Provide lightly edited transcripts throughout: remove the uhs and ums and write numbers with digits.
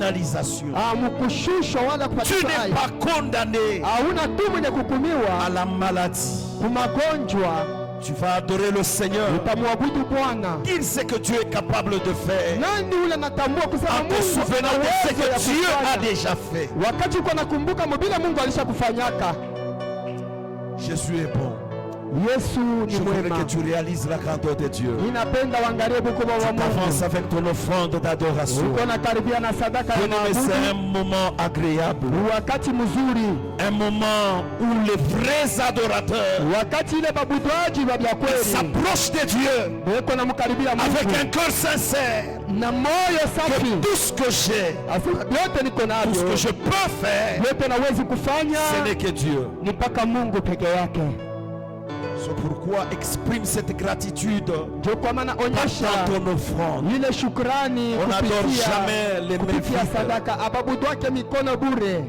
pénalisation. Tu n'es pas condamné à la maladie. Tu vas adorer le Seigneur. Il sait que Dieu est capable de faire. En te souvenant de ce que Dieu a déjà fait. Jésus est bon. Je voudrais que tu réalises la grandeur de Dieu. Tu avances avec ton offrande d'adoration. C'est un moment agréable. Un moment où les vrais adorateurs s'approchent de Dieu avec un cœur sincère. Que tout ce que j'ai, tout ce que je peux faire, ce n'est que Dieu. C'est pourquoi exprime cette gratitude dans ton offrande. On n'adore jamais les mains vides.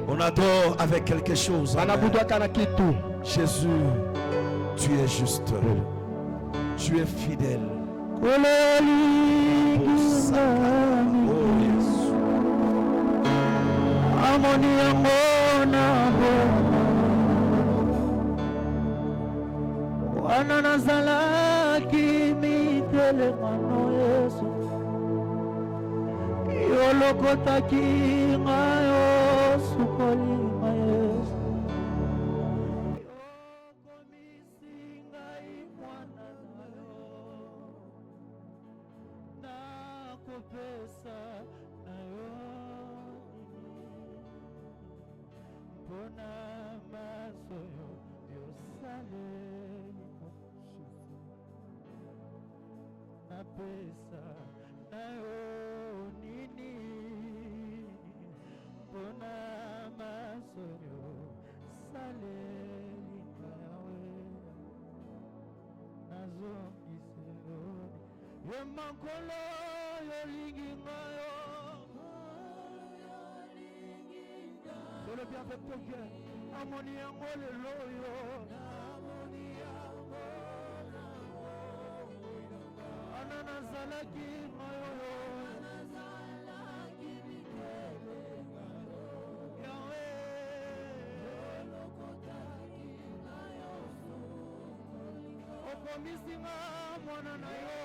On adore avec quelque chose. Amen. Jésus, tu es juste. Tu es fidèle. Oh Ananazalaki mitele mano Yesu Yolokotaki ngayo sukoli Yesu Yokomisi ngai mwana nayo Nakopesa nayo Mpona masoyo yosale Pesa nayo nini Mpona masoyo saleli yawe nazongiselo ye makolo yolingi ngayo Solo bien avec ton cœur amoni yango lelo yo Ananazalaki mayo Yahweh Okomisinga mwana na yo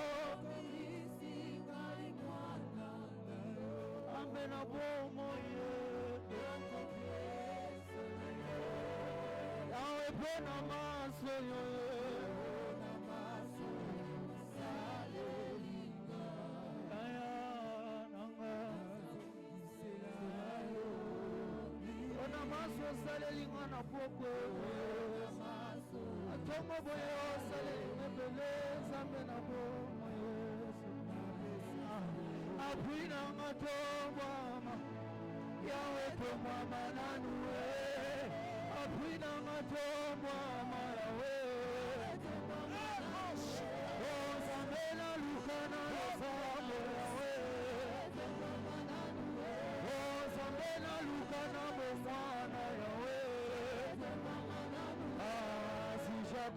Ambe na bomo ye Yahweh pena maso yo Salelingana pokwe Atomo boyo salelingana Zamena bomo Yesu Apuina ngatombwa Yahweh tombwa mananuwe Apuina ngatombwa Yahweh Oh Zamena lukana Zamena Yahweh Oh Zamena lukana Mwana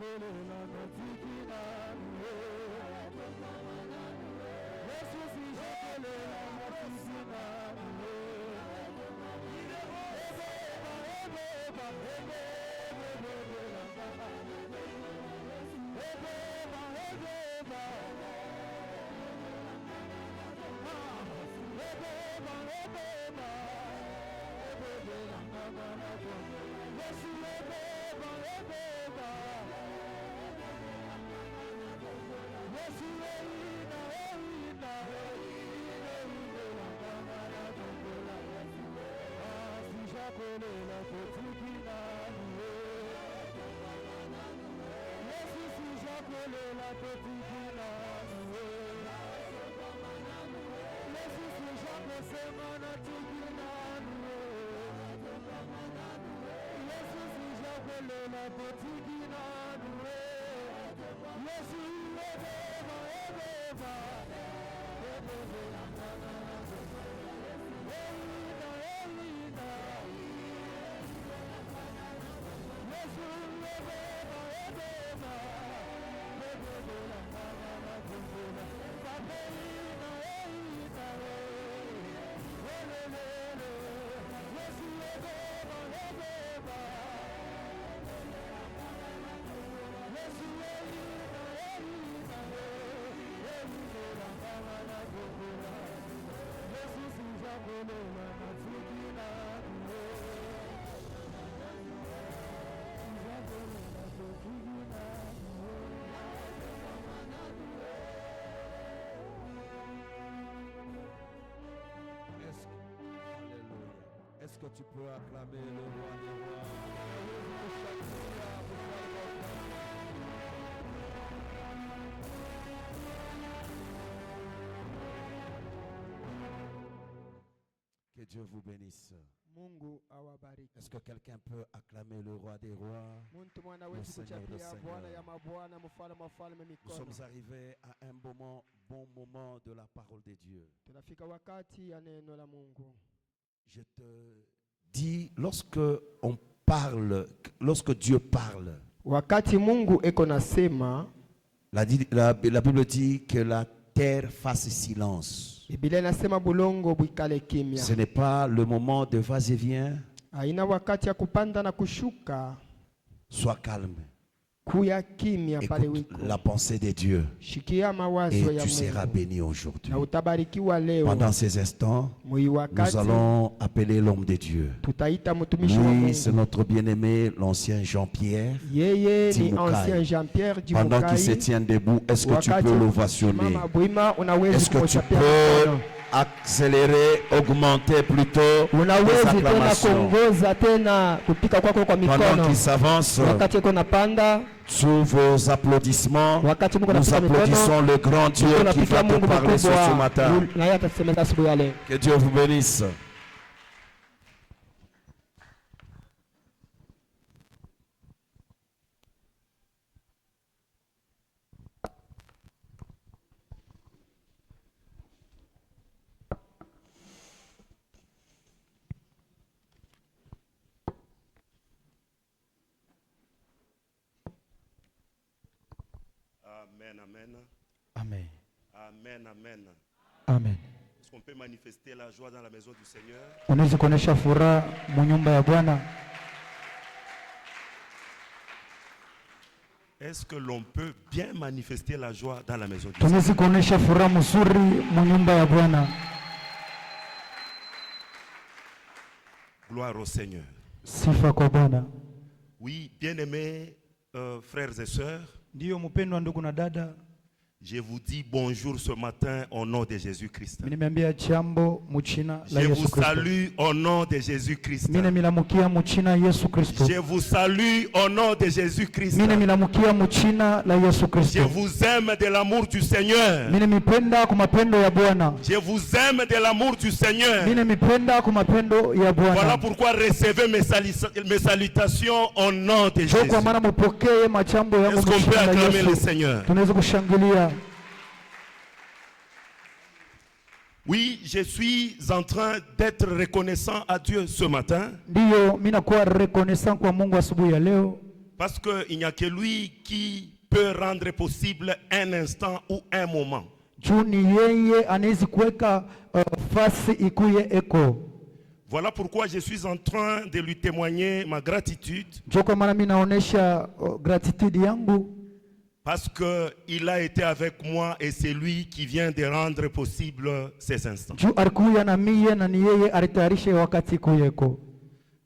Belela natikina Yesu si belela natikina Yesu Est-ce que tu peux acclamer le roi des rois? Que Dieu vous bénisse. Est-ce que quelqu'un peut acclamer le roi des rois, le Seigneur des Seigneurs? Nous sommes arrivés à un bon moment de la parole de Dieu. Je te dis, lorsque Dieu parle, la Bible dit que la terre fasse silence. Ce n'est pas le moment de vas-et-vient. Sois calme. Écoute la pensée de Dieu et tu seras béni aujourd'hui. Pendant ces instants, nous allons appeler l'homme de Dieu. Lui, c'est notre bien-aimé, l'ancien Jean-Pierre. Pendant qu'il se tient debout, est-ce que tu peux l'ovationner? Est-ce que tu peux accélérer, augmenter plutôt les acclamations? Pendant qu'il s'avance, sous vos applaudissements, nous applaudissons le grand Dieu qui va te parler ce matin. Que Dieu vous bénisse. Amen. Amen, amen. Amen. Est-ce qu'on peut manifester la joie dans la maison du Seigneur? Unaweza kuonesha furaha mu nyumba ya Bwana? Est-ce que l'on peut bien manifester la joie dans la maison du Seigneur? Tunaweza kuonesha furaha mzuri mu nyumba ya Bwana. Gloire au Seigneur. Sifa kwa Bwana. Oui, bien-aimés frères et sœurs, Ndio mpendwa ndugu na dada, je vous dis bonjour ce matin au nom de Jésus-Christ. Nimeambia jambo mu jina la Je Yesu vous Kristo. salue au nom de Jésus-Christ. Mimi milamukia mu jina Yesu Kristo. Je vous salue au nom de Jésus-Christ. Mimi milamukia mu jina la Yesu Kristo. Je vous aime de l'amour du Seigneur. Mimi mipenda kwa mapendo ya Bwana. Je vous aime de l'amour du Seigneur. Mimi mipenda kwa mapendo ya Bwana. Voilà pourquoi recevez mes salutations au nom de Jésus. Kwa maana mpokee majambo yangu Est-ce qu'on peut acclamer le Seigneur? Tunaweza kushangilia. Oui, je suis en train d'être reconnaissant à Dieu ce matin. Ndio mimi nakuwa reconnaissant kwa Mungu asubuhi ya leo. Parce qu'il n'y a que lui qui peut rendre possible un instant ou un moment. Juu ni yeye anaweza kuweka fasi ikuye eko. Voilà pourquoi je suis en train de lui témoigner ma gratitude. Ndio kwa maana mimi naonesha gratitude yangu. Parce qu'il a été avec moi et c'est lui qui vient de rendre possible ces instants.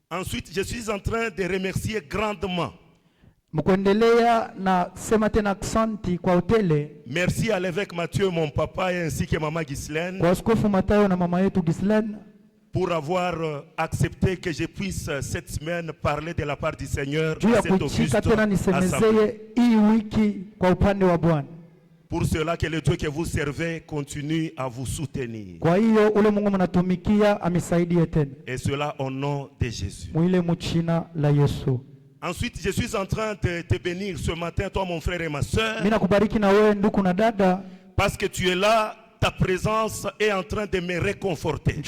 Ensuite, je suis en train de remercier grandement. Merci à l'évêque Mathieu, mon papa, et ainsi que maman Ghislaine, pour avoir accepté que je puisse cette semaine parler de la part du Seigneur à cette auguste assemblée. Pour cela que le Dieu que vous servez continue à vous soutenir. Et cela au nom de Jésus. Ensuite, je suis en train de te bénir ce matin, toi mon frère et ma soeur, parce que tu es là. Ta présence est en train de me réconforter.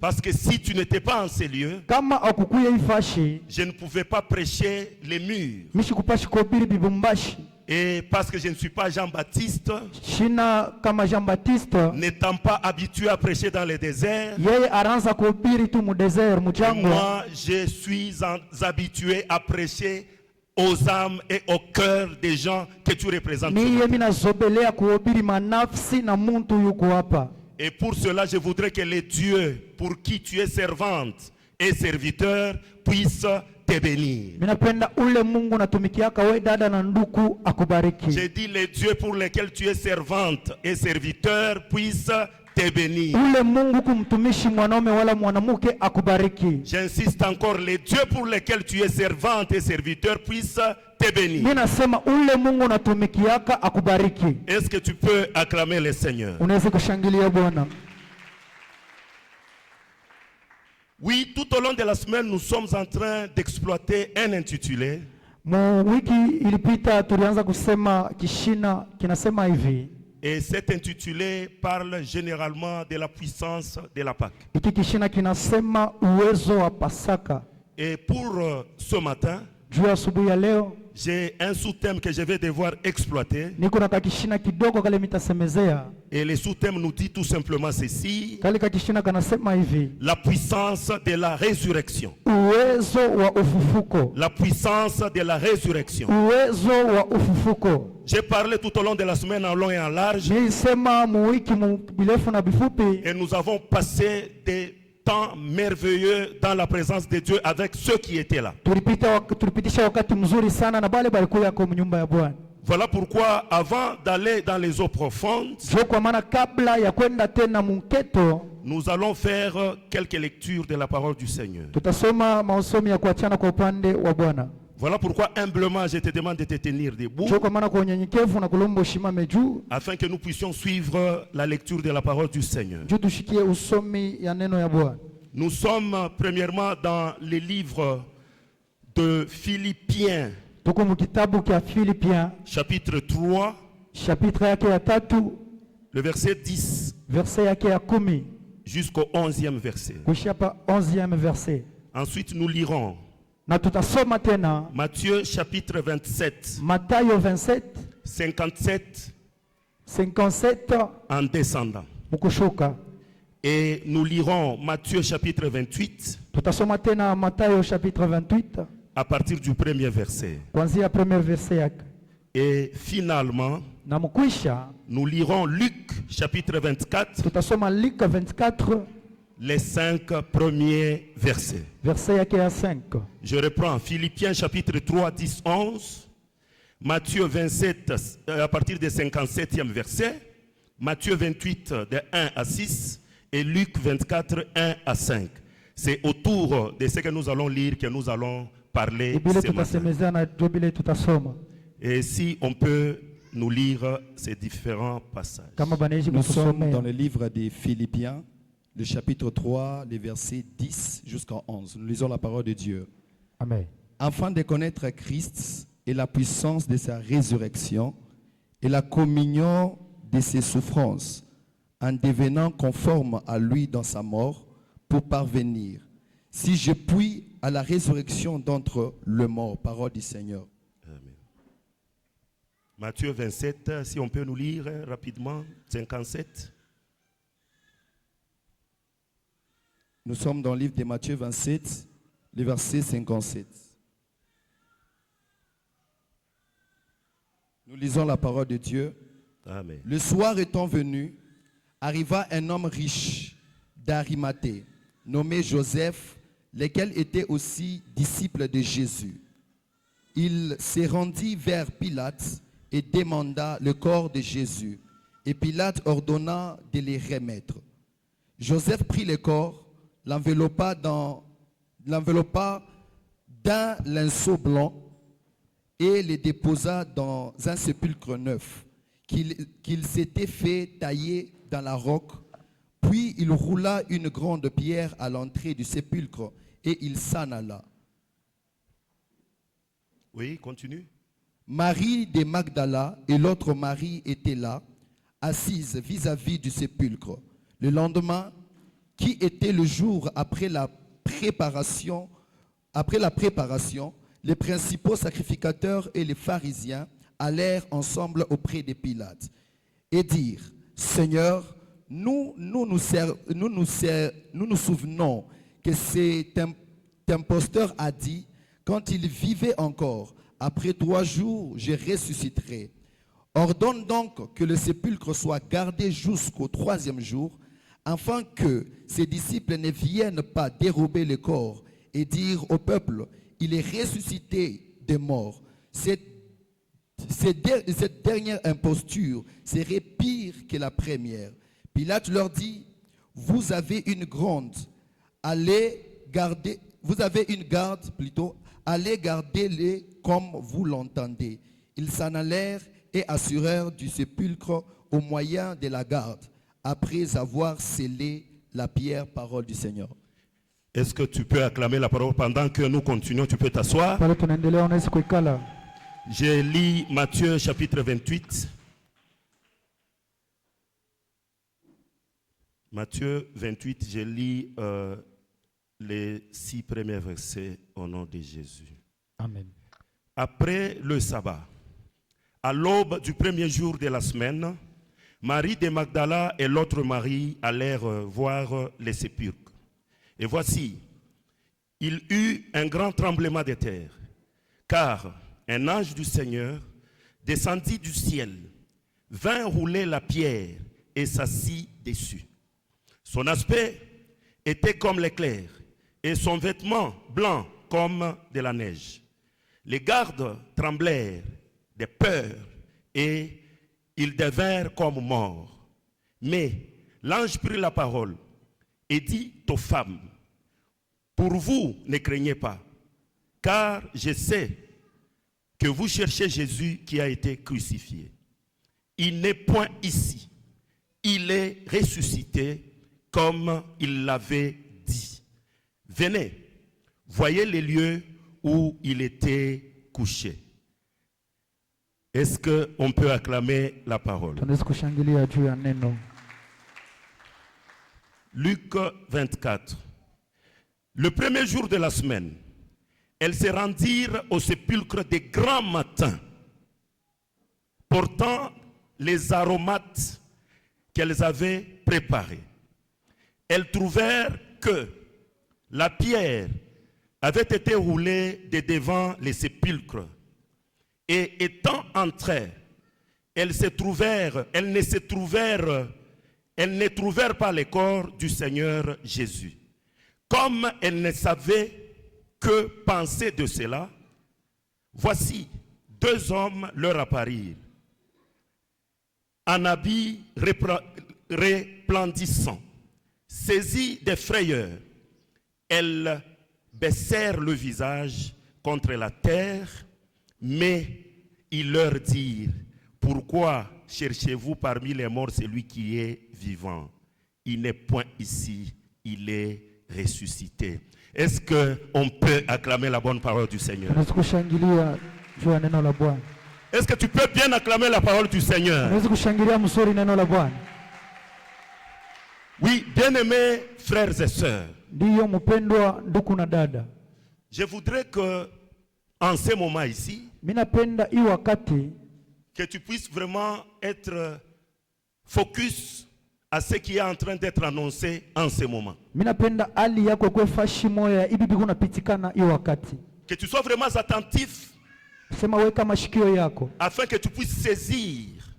Parce que si tu n'étais pas en ces lieux, je ne pouvais pas prêcher les murs. Et parce que je ne suis pas Jean-Baptiste, n'étant pas habitué à prêcher dans le désert, moi je suis habitué à prêcher aux âmes et au cœur des gens que tu représentes. Et pour cela, je voudrais que les dieux pour qui tu es servante et serviteur puissent te bénir. Minapenda ule Mungu natumikiaka we dada na nduku akubariki. J'ai dit les dieux pour lesquels tu es servante et serviteur puissent te bénir. Ule Mungu kumtumishi mwanaume wala mwanamke akubariki. J'insiste encore, les dieux pour lesquels tu es servante et serviteur puissent te bénir. Ninasema ule Mungu natumikiaka akubariki. Est-ce que tu peux acclamer le Seigneur? Unaweza kushangilia Bwana. Oui, tout au long de la semaine, nous sommes en train d'exploiter un intitulé. Wiki ilipita tulianza kusema kishina kinasema hivi. Et cet intitulé parle généralement de la puissance de la Pâque. Iki kishina kinasema uwezo wa Pasaka. Et pour ce matin, Juu asubuhi ya leo j'ai un sous-thème que je vais devoir exploiter. niko na kakishina kidogo kale mitasemezea. Et le sous-thème nous dit tout simplement ceci: Kale kakishina kanasema hivi. la puissance de la résurrection. Uwezo wa ufufuko. La puissance de la résurrection. Uwezo wa ufufuko. J'ai parlé tout au long de la semaine en long et en large. Nilisema muwiki birefu na bifupi. Et nous avons passé des temps merveilleux dans la présence de Dieu avec ceux qui étaient là. Tulipitisha wakati mzuri sana na bale balikuwa kwa nyumba ya Bwana. Voilà pourquoi avant d'aller dans les eaux profondes, Kwa maana kabla ya kwenda tena munketo, nous allons faire quelques lectures de la parole du Seigneur. tutasoma masomo ya kuachana kwa upande wa Bwana. Voilà pourquoi humblement je te demande de te tenir debout Kwa maana kwa unyenyekevu na kulomba ushimame juu, afin que nous puissions suivre la lecture de la parole du Seigneur. juu tushikie usomi ya neno ya Bwana. Nous sommes premièrement dans les livres de Philippiens, Tuko mu kitabu kia Philippiens chapitre 3, chapitre yake ya 3 le verset 10 verset yake ya 10 jusqu'au 11e verset. kuishia pa 11e verset. Ensuite, nous lirons Na tutasoma tena Matthieu chapitre 27, Mathayo 27 57 57 en descendant. mukushuka. Et nous lirons Matthieu chapitre 28 Tutasoma tena Mathayo chapitre 28 à partir du premier verset. kuanzia premier verset yake. Et finalement, Na mkwisha nous lirons Luc chapitre 24, tutasoma Luc 24 les 5 premiers versets. verset yake ya 5. Je reprends Philippiens chapitre 3, 10, 11, Matthieu 27 à partir du 57e verset, Matthieu 28 de 1 à 6 et Luc 24, 1 à 5. C'est autour de ce que nous allons lire que nous allons parler Ibile ce matin. tutasemezea na jobile tutasoma. Et si on peut nous lire ces différents passages. Kama baneji Nous sommes kutusomea. dans le livre des Philippiens, le chapitre 3, les versets 10 jusqu'à 11. Nous lisons la parole de Dieu. Amen. Afin de connaître Christ et la puissance de sa résurrection et la communion de ses souffrances, en devenant conforme à lui dans sa mort, pour parvenir, si je puis, à la résurrection d'entre les morts. Parole du Seigneur. Amen. Matthieu 27, si on peut nous lire rapidement, 57. Nous sommes dans le livre de Matthieu 27, le verset 57. Nous lisons la parole de Dieu. Amen. Le soir étant venu, arriva un homme riche d'Arimathée, nommé Joseph, lequel était aussi disciple de Jésus. Il se rendit vers Pilate et demanda le corps de Jésus. Et Pilate ordonna de les remettre. Joseph prit le corps, l'enveloppa d'un linceau blanc et le déposa dans un sépulcre neuf qu'il s'était fait tailler dans la roque. Puis il roula une grande pierre à l'entrée du sépulcre et il s'en alla. Oui, continue. Marie de Magdala et l'autre Marie étaient là, assises vis-à-vis du sépulcre. Le lendemain, qui était le jour après la préparation, les principaux sacrificateurs et les pharisiens allèrent ensemble auprès de Pilate et dirent: Seigneur, nous nous souvenons que cet imposteur a dit, quand il vivait encore, après 3 jours, je ressusciterai. Ordonne donc que le sépulcre soit gardé jusqu'au 3e jour, afin que ses disciples ne viennent pas dérober le corps et dire au peuple, il est ressuscité des morts. Cette dernière imposture serait pire que la première. Pilate leur dit, vous avez une garde, allez garder-les comme vous l'entendez. Ils s'en allèrent et assurèrent du sépulcre au moyen de la garde, après avoir scellé la pierre, parole du Seigneur. Est-ce que tu peux acclamer la parole pendant que nous continuons? Tu peux t'asseoir. Pale tunaendelea unaweza kuikala. J'ai lu Matthieu chapitre 28. Matthieu 28, j'ai lu les 6 premiers versets au nom de Jésus. Amen. Après le sabbat, à l'aube du premier jour de la semaine, Marie de Magdala et l'autre Marie allèrent voir les sépulcres. Et voici, il eut un grand tremblement de terre, car un ange du Seigneur descendit du ciel, vint rouler la pierre et s'assit dessus. Son aspect était comme l'éclair et son vêtement blanc comme de la neige. Les gardes tremblèrent de peur et ils devinrent comme morts. Mais l'ange prit la parole et dit aux femmes, pour vous ne craignez pas, car je sais que vous cherchez Jésus qui a été crucifié. Il n'est point ici, il est ressuscité comme il l'avait dit. Venez, voyez les lieux où il était couché. Est-ce qu'on peut acclamer la parole? Luc 24. Le premier jour de la semaine, elles se rendirent au sépulcre de grand matin, portant les aromates qu'elles avaient préparés. Elles trouvèrent que la pierre avait été roulée de devant les sépulcres. Et étant entrées, elles ne trouvèrent pas le corps du Seigneur Jésus. Comme elles ne savaient que penser de cela, voici 2 hommes leur apparurent, en habits resplendissants, saisis de frayeur. Elles baissèrent le visage contre la terre, mais ils leur dirent, pourquoi cherchez-vous parmi les morts celui qui est vivant? Il n'est point ici, il est ressuscité. Est-ce qu'on peut acclamer la bonne parole du Seigneur? Est-ce que tu peux bien acclamer la parole du Seigneur? Oui, bien-aimés frères et sœurs, je voudrais que en ce moment ici, que tu puisses vraiment être focus à ce qui est en train d'être annoncé en ce moment. Que tu sois vraiment attentif afin que tu puisses saisir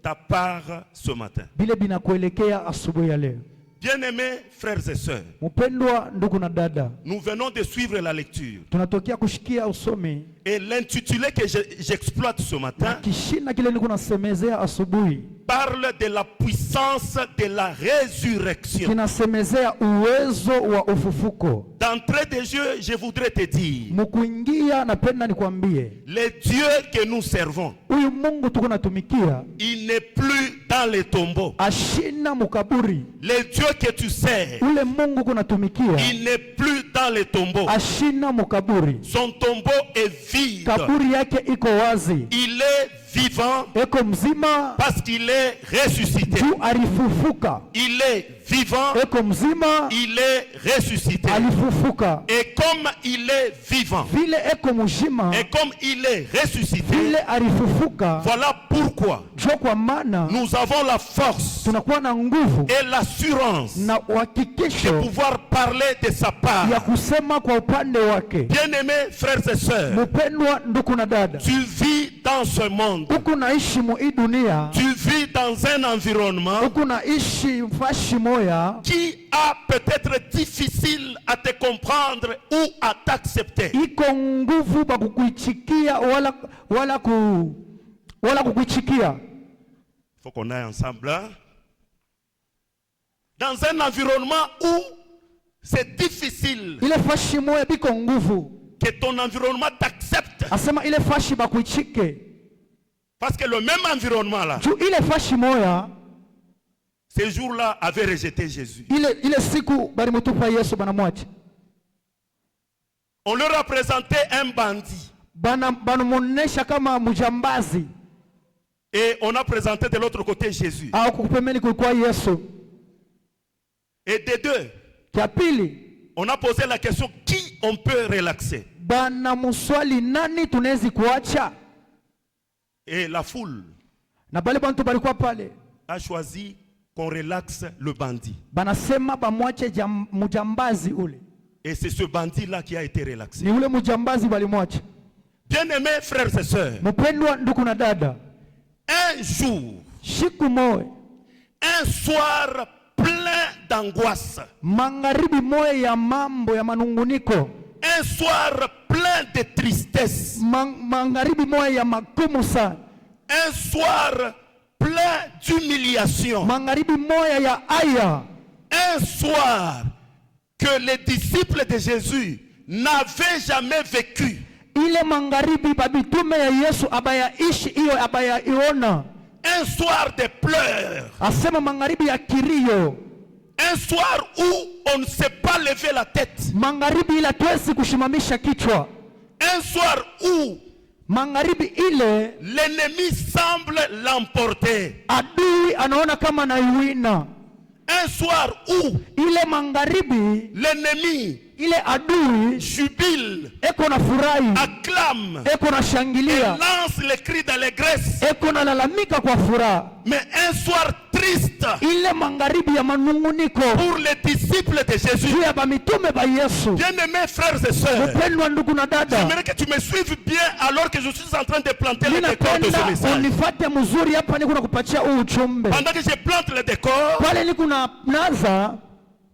ta part ce matin. Bien-aimés frères et sœurs, nous venons de suivre la lecture. Et l'intitulé que j'exploite ce matin parle de la puissance de la résurrection. D'entrée de jeu, je voudrais te dire, le Dieu que nous servons, il n'est plus dans les tombeaux. Le Dieu que tu sers, il n'est plus dans les tombeaux. Son tombeau est vide. Il est vivant parce qu'il est ressuscité. Il est vivant, il est ressuscité. Et comme il est vivant, et comme il est ressuscité, voilà pourquoi nous avons la force et l'assurance de pouvoir parler de sa part. Bien-aimés frères et sœurs, tu vis dans ce monde. Uko naishi mu hii dunia. Tu vis dans un environnement Uko naishi fashi moya. Qui a peut-être difficile à te comprendre ou à t'accepter. Iko nguvu ba kukuichikia wala kukuichikia. Il faut qu'on aille ensemble. Hein? Dans un environnement où c'est difficile Ile fashi moya biko nguvu. Que ton environnement t'accepte. Asema ile fashi ba kuichike. Parce que le même environnement là, Ile fashi moya, ces jours-là avaient rejeté Jésus. Ile siku bali mutupa Yesu banamwacha. On leur a présenté un bandit. Banamuonesha kama mujambazi. Et on a présenté de l'autre côté Jésus. Au kupembeni kulikuwa Yesu. Et des deux, Kia pili, on a posé la question qui on peut relaxer. Banamuswali nani tunezi kuacha? Et la foule Na bale bantu balikuwa pale a choisi qu'on relaxe le bandit. banasema bamwache mujambazi ule. Et c'est ce bandit-là qui a été relaxé. Ni ule mujambazi balimwacha. Bien-aimés frères et sœurs, Mpendwa ndugu na dada, un jour, siku moja, un soir plein d'angoisse, magharibi moja ya mambo ya manunguniko, un soir plein de tristesse, magharibi moja ya magumu sana, un soir plein d'humiliation, magharibi moja ya aya, un soir que les disciples de Jésus n'avaient jamais vécu. Ile magharibi babitume ya Yesu abayaishi iyo abayaiona. Un soir de pleurs. Asema magharibi ya kilio. Un soir où on ne sait pas lever la tête. Magharibi ile tuwezi kushimamisha kichwa. Un soir où magharibi ile l'ennemi semble l'emporter. Adui anaona kama naiwina. Un soir où ile magharibi l'ennemi ile adui jubile, eko na furahi, acclame, eko na shangilia, lance les cris d'allégresse. eko na lalamika kwa furaha. Mais un soir triste ile magharibi ya manunguniko pour les disciples de Jésus. juu ya bamitume ba Yesu. Bien-aimés frères et sœurs, Mpendwa ndugu na dada, j'aimerais que tu me suives bien alors que je suis en train de planter le décor de ce message. Unifate mzuri hapa niko nakupatia huu ujumbe. Pendant que je plante le décor, Pale niko na naza,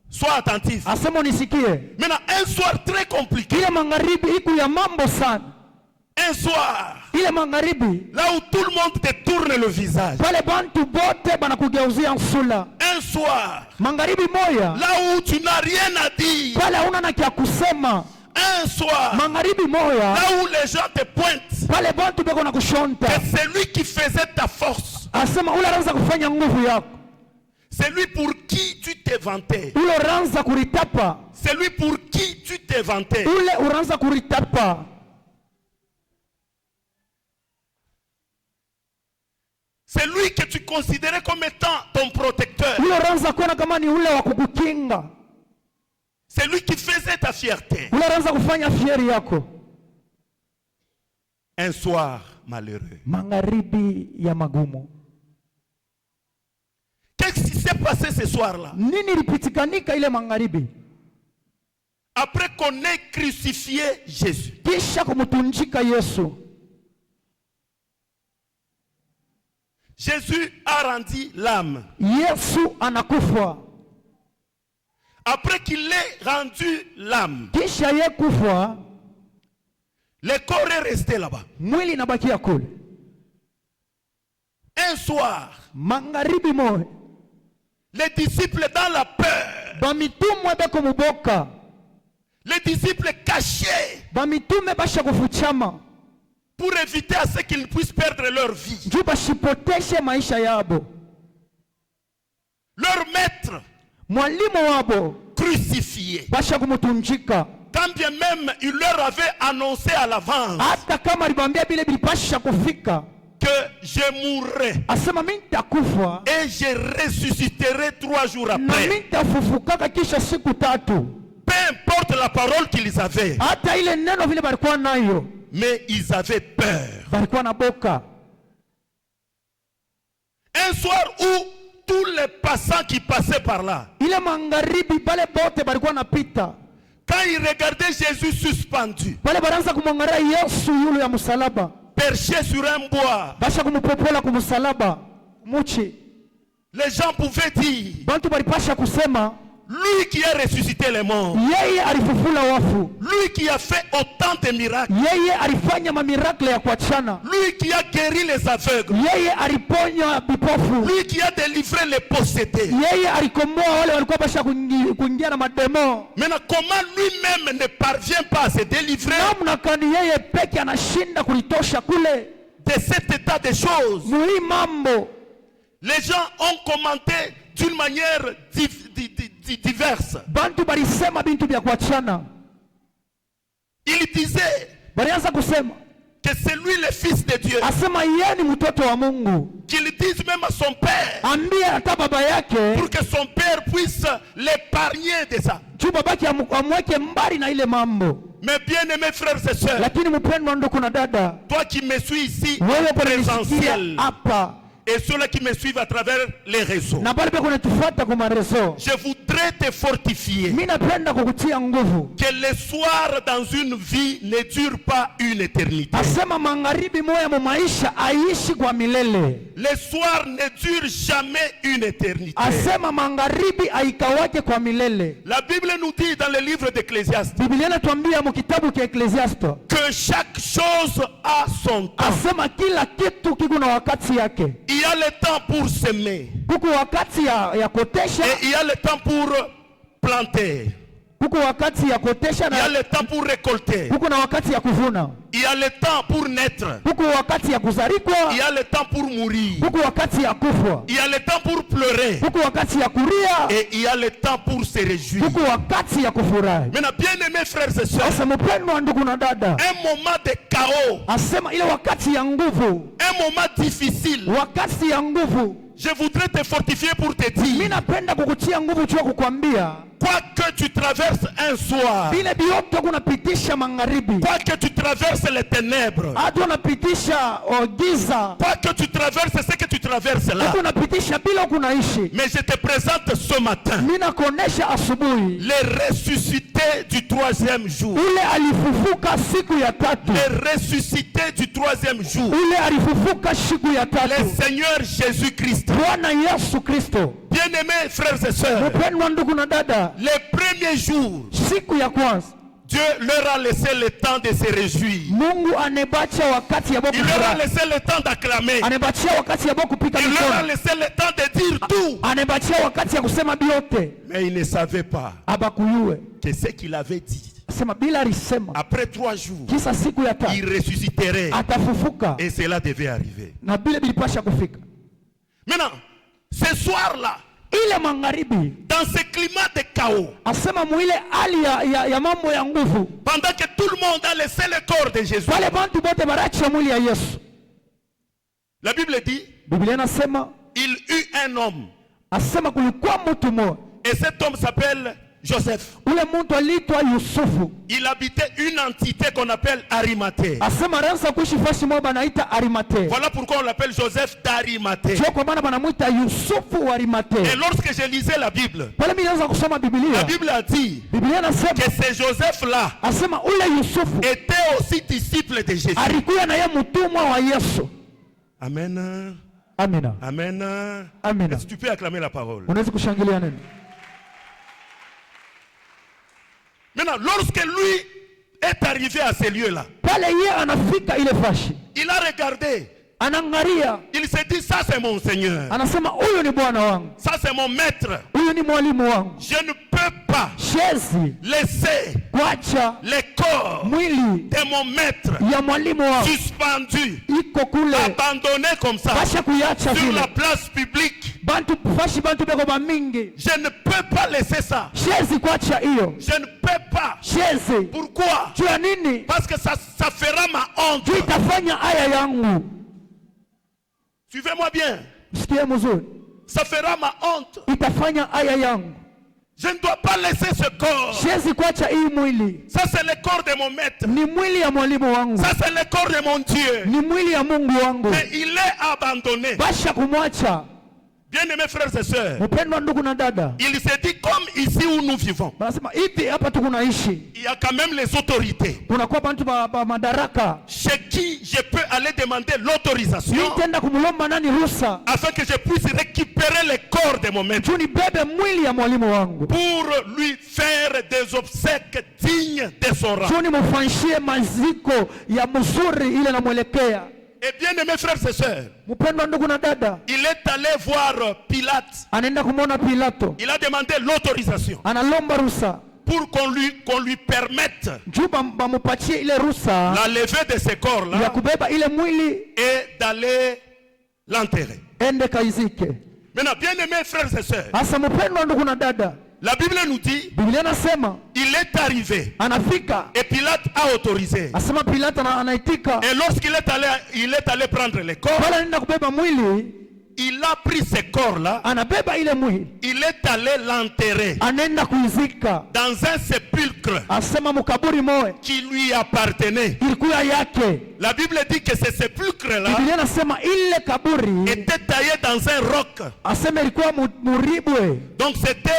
sois attentif. asema unisikie. Maintenant, un soir très compliqué. Ile magharibi iko ya mambo sana. Un soir, Ile magharibi là où tout le monde te tourne le visage. pale bantu bote banakugeuzia nsula. Un soir, Magharibi moya là où tu n'as rien à dire. pale hauna na kia kusema. Un soir, Magharibi moya là où les gens te pointent. pale bantu beko na kushonta. Et c'est lui qui faisait ta force. Asema ule ranza kufanya nguvu yako. C'est lui pour qui tu t'es vanté. Ule ranza kuritapa. C'est lui pour qui tu t'es vanté. Ule uranza kuritapa. C'est lui que tu considérais comme étant ton protecteur. Ule ranza kuona kama ni ule wa kukukinga. C'est lui qui faisait ta fierté. Ule ranza kufanya fieri yako. Un soir malheureux. Magharibi ya magumu. Qu'est-ce qui s'est passé ce soir-là? Nini ilipitikanika ile magharibi? Après qu'on ait crucifié Jésus. Kisha kumutunjika Yesu. Jésus a rendu l'âme. Yesu anakufa. Après qu'il ait rendu l'âme, Kisha ye kufa, le corps est resté là-bas. mwili inabakia kule. Un soir, Magharibi moja, les disciples dans la peur, bamitumwe beko muboka. les disciples cachés Bamitume basha kufuchama. pour éviter à ce qu'ils puissent perdre leur vie. Juu bashipoteshe maisha yabo. Leur maître Mwalimu wabo crucifié. basha kumutunjika. Quand bien même il leur avait annoncé à l'avance Hata kama alibambia bile bilipasha kufika. que je mourrai Asema mimi nitakufa et je ressusciterai 3 jours na après. mimi nitafufukaka kisha siku 3. Peu importe la parole qu'ils avaient, Hata ile neno vile balikuwa nayo, mais ils avaient peur. balikuwa na boka. Un soir où tous les passants qui passaient par là, Ile magharibi pale bote balikuwa napita. quand ils regardaient Jésus suspendu, Pale baranza kumwangalia Yesu yule ya msalaba. perché sur un bois. basha kumupopola kumusalaba muchi. Les gens pouvaient dire, Bantu balipasha kusema lui qui a ressuscité les morts, yeye alifufula wafu, lui qui a fait autant de miracles, yeye alifanya mamirakle ya kuachana, lui qui a guéri les aveugles, yeye aliponya vipofu, lui qui a délivré les possédés. yeye alikomboa wale walikuwa basha kuingia na mademo. Maintenant, comment lui-même ne parvient pas à se délivrer Namna kani yeye peke anashinda kulitosha kule de cet état de choses? muhi mambo. Les gens ont commenté d'une manière diverse. Bantu balisema bintu vya kuachana. Il disait Balianza kusema que c'est lui le fils de Dieu. asema yeye ni mtoto wa Mungu. Qu'il dise même à son père Ambie hata baba yake pour que son père puisse l'épargner de ça. juu babake amweke mbali na ile mambo. Mes bien-aimés frères et sœurs, Lakini mpendwa ndugu na dada, toi qui me suis ici wewe présentiel hapa et ceux-là qui me suivent à travers les réseaux, na bali pia kunatufuata kwa marezo, je voudrais te fortifier mimi napenda kukutia nguvu. que le soir dans une vie ne dure pas une éternité. Asema magharibi moya mu maisha aishi kwa milele. Le soir ne dure jamais une éternité. Asema magharibi aikawake kwa milele. La Bible nous dit dans le livre d'Ecclésiaste Biblia inatuambia mu kitabu cha Ecclesiastes que chaque chose a son temps. asema kila kitu kiko na wakati yake. Il y a le temps pour semer Kuko wakati ya kotesha, et il y a le temps pour planter. kuko wakati ya kotesha Il y a na le temps pour récolter. kuko na wakati ya kuvuna. Il y a le temps pour naître. Kuko wakati ya kuzarikwa, Il y a le temps pour mourir. kuko wakati ya kufa. Il y a le temps pour pleurer. Kuko wakati ya kuria, Et il y a le temps pour se réjouir. kuko wakati ya kufurahi. Maintenant, bien-aimés frères et sœurs, Sasa mpendwa ndugu na dada, un moment de chaos, asema ile wakati ya nguvu, un moment difficile, wakati ya nguvu, je voudrais te fortifier pour te mimi dire, napenda kukutia nguvu chua kukwambia quoi que tu traverses un soir, vile bioto kunapitisha magharibi, quoi que tu traverses les ténèbres, hata unapitisha giza, quoi que tu traverses ce que tu traverses là, hata unapitisha bila kunaishi. mais je te présente ce matin Mimi nakuonesha asubuhi le ressuscité du troisième jour. ule alifufuka siku ya tatu, Le ressuscité du troisième jour. ule alifufuka siku ya Le tatu, Seigneur Jésus-Christ. Bwana Yesu Kristo. Bien-aimés frères et sœurs, Mpendwa ndugu na dada, les premiers jours, siku ya kwanza Dieu leur a laissé le temps de se réjouir. Mungu anebacha wakati ya boku Il leur a furahi, laissé le temps d'acclamer. anebachia wakati ya boku pika Il leur a mikono, laissé le temps de dire tout. anebachia wakati ya kusema biote. Mais ils ne savaient pas Abakuyue que ce qu'il avait dit, sema bila alisema après 3 jours, kisa siku ya tatu il ressusciterait. atafufuka, Et cela devait arriver. na bila bilipasha kufika. Maintenant, ce soir-là, Ile magharibi dans ce climat de chaos, asema muile hali ya mambo ya nguvu, pendant que tout le monde a laissé le corps de Jésus, wale bantu bote baracha mwili ya Yesu. la Bible dit, Biblia inasema il eut un homme. asema kulikuwa mtu mmoja, Et cet homme s'appelle Joseph. ule mtu aliitwa Yusufu. Il habitait une entité qu'on appelle Arimathée. Asema ransa kuishi fasi moja banaita Arimathea. Voilà pourquoi on l'appelle Joseph d'Arimathée. Sio kwa maana banamuita Yusufu wa Et Arimathea. lorsque je lisais la Bible, Pale mimi naanza kusoma la Biblia. Bible a dit Biblia inasema que ce Joseph-là asema ule Yusufu était aussi disciple de Jésus. alikuwa na yeye mtumwa wa Yesu. Amen. Amina. Amen. Amen. Est-ce que tu peux acclamer la parole? Unaweza kushangilia neno. Maintenant, lorsque lui est arrivé à ces lieux-là, Pale yeye anafika ile fashi, il a regardé. anaangalia, Il s'est dit, ça c'est mon Seigneur. anasema huyu ni bwana wangu, Ça c'est mon maître. huyu ni mwalimu wangu. Je ne peux pas Shezi laisser kuacha le corps mwili de mon maître ya mwalimu wangu suspendu, iko kule, abandonné comme ça, basha kuyacha sur vile la place publique. bantu fashi, bantu beko bamingi. Je ne peux pas laisser ça. Shezi kuacha hiyo, Je ne peux pas. shezi Pourquoi? juu ya nini? Parce que ça fera ma honte. Juu itafanya haya yangu. Suivez-moi bien. Sikie mzuri, Ça fera ma honte. itafanya haya yangu. Je ne dois pas laisser ce corps. Shezi kuacha hii mwili, Ça c'est le corps de mon maître. ni mwili ya mwalimu wangu, Ça c'est le corps de mon Dieu. ni mwili ya Mungu wangu, Mais il est abandonné. basha kumwacha. Bien-aimés frères et sœurs, Mpendwa ndugu na dada, il s'est dit comme ici où nous vivons, banasema hivi hapa tuko naishi, il y a quand même les autorités kunakuwa bantu ba madaraka, chez qui je peux aller demander l'autorisation nitaenda kumlomba nani ruhusa afin que je puisse récupérer le corps de mon maître juu nibebe mwili ya mwalimu wangu, pour lui faire des obsèques dignes de son rang. juu nimufanyishie maziko ya mzuri ile namwelekea. Et bien aimés frères et sœurs, Mpendwa ndugu na dada, il est allé voir Pilate. anaenda kumwona Pilato, Il a demandé l'autorisation analomba ruhusa pour qu'on lui permette juu bamupatie ile ruhusa la levée de ce ya corps-là kubeba ile mwili et d'aller l'enterrer. ende kaizike. Maintenant, bien aimés frères et sœurs, Asa mpendwa ndugu na dada, la Bible nous dit, Biblia nasema il est arrivé anafika, et Pilate a autorisé. asema Pilato anaitika, Et lorsqu'il est allé prendre le corps, pale anaenda kubeba mwili, il a pris ce corps-là, anabeba ile mwili, il est allé l'enterrer anaenda kuizika, dans un sépulcre asema mukaburi moya qui lui appartenait. ilikuwa yake. La Bible dit que ce sépulcre-là Biblia nasema ile kaburi, était taillé dans un roc. asema ilikuwa muribwe, Donc c'était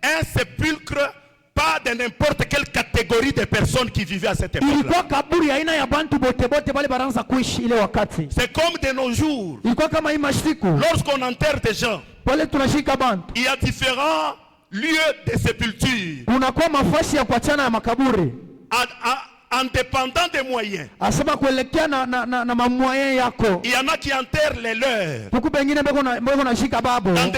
un sépulcre, pas de n'importe quelle catégorie de personnes qui vivaient à cette époque. ilikuwa kaburi aina ya bantu bote bote bale baranza kuishi ile wakati. C'est comme de nos jours. Ilikuwa kama hii masiku Lorsqu'on enterre des gens, pale tunashika bantu, il y a différents lieux de sépulture. unakuwa mafasi ya kuachana ya makaburi, En dépendant des moyens. asema kuelekea na mamwaye yako. Il y en a qui enterrent les leurs Huku bengine beko nashika babo dans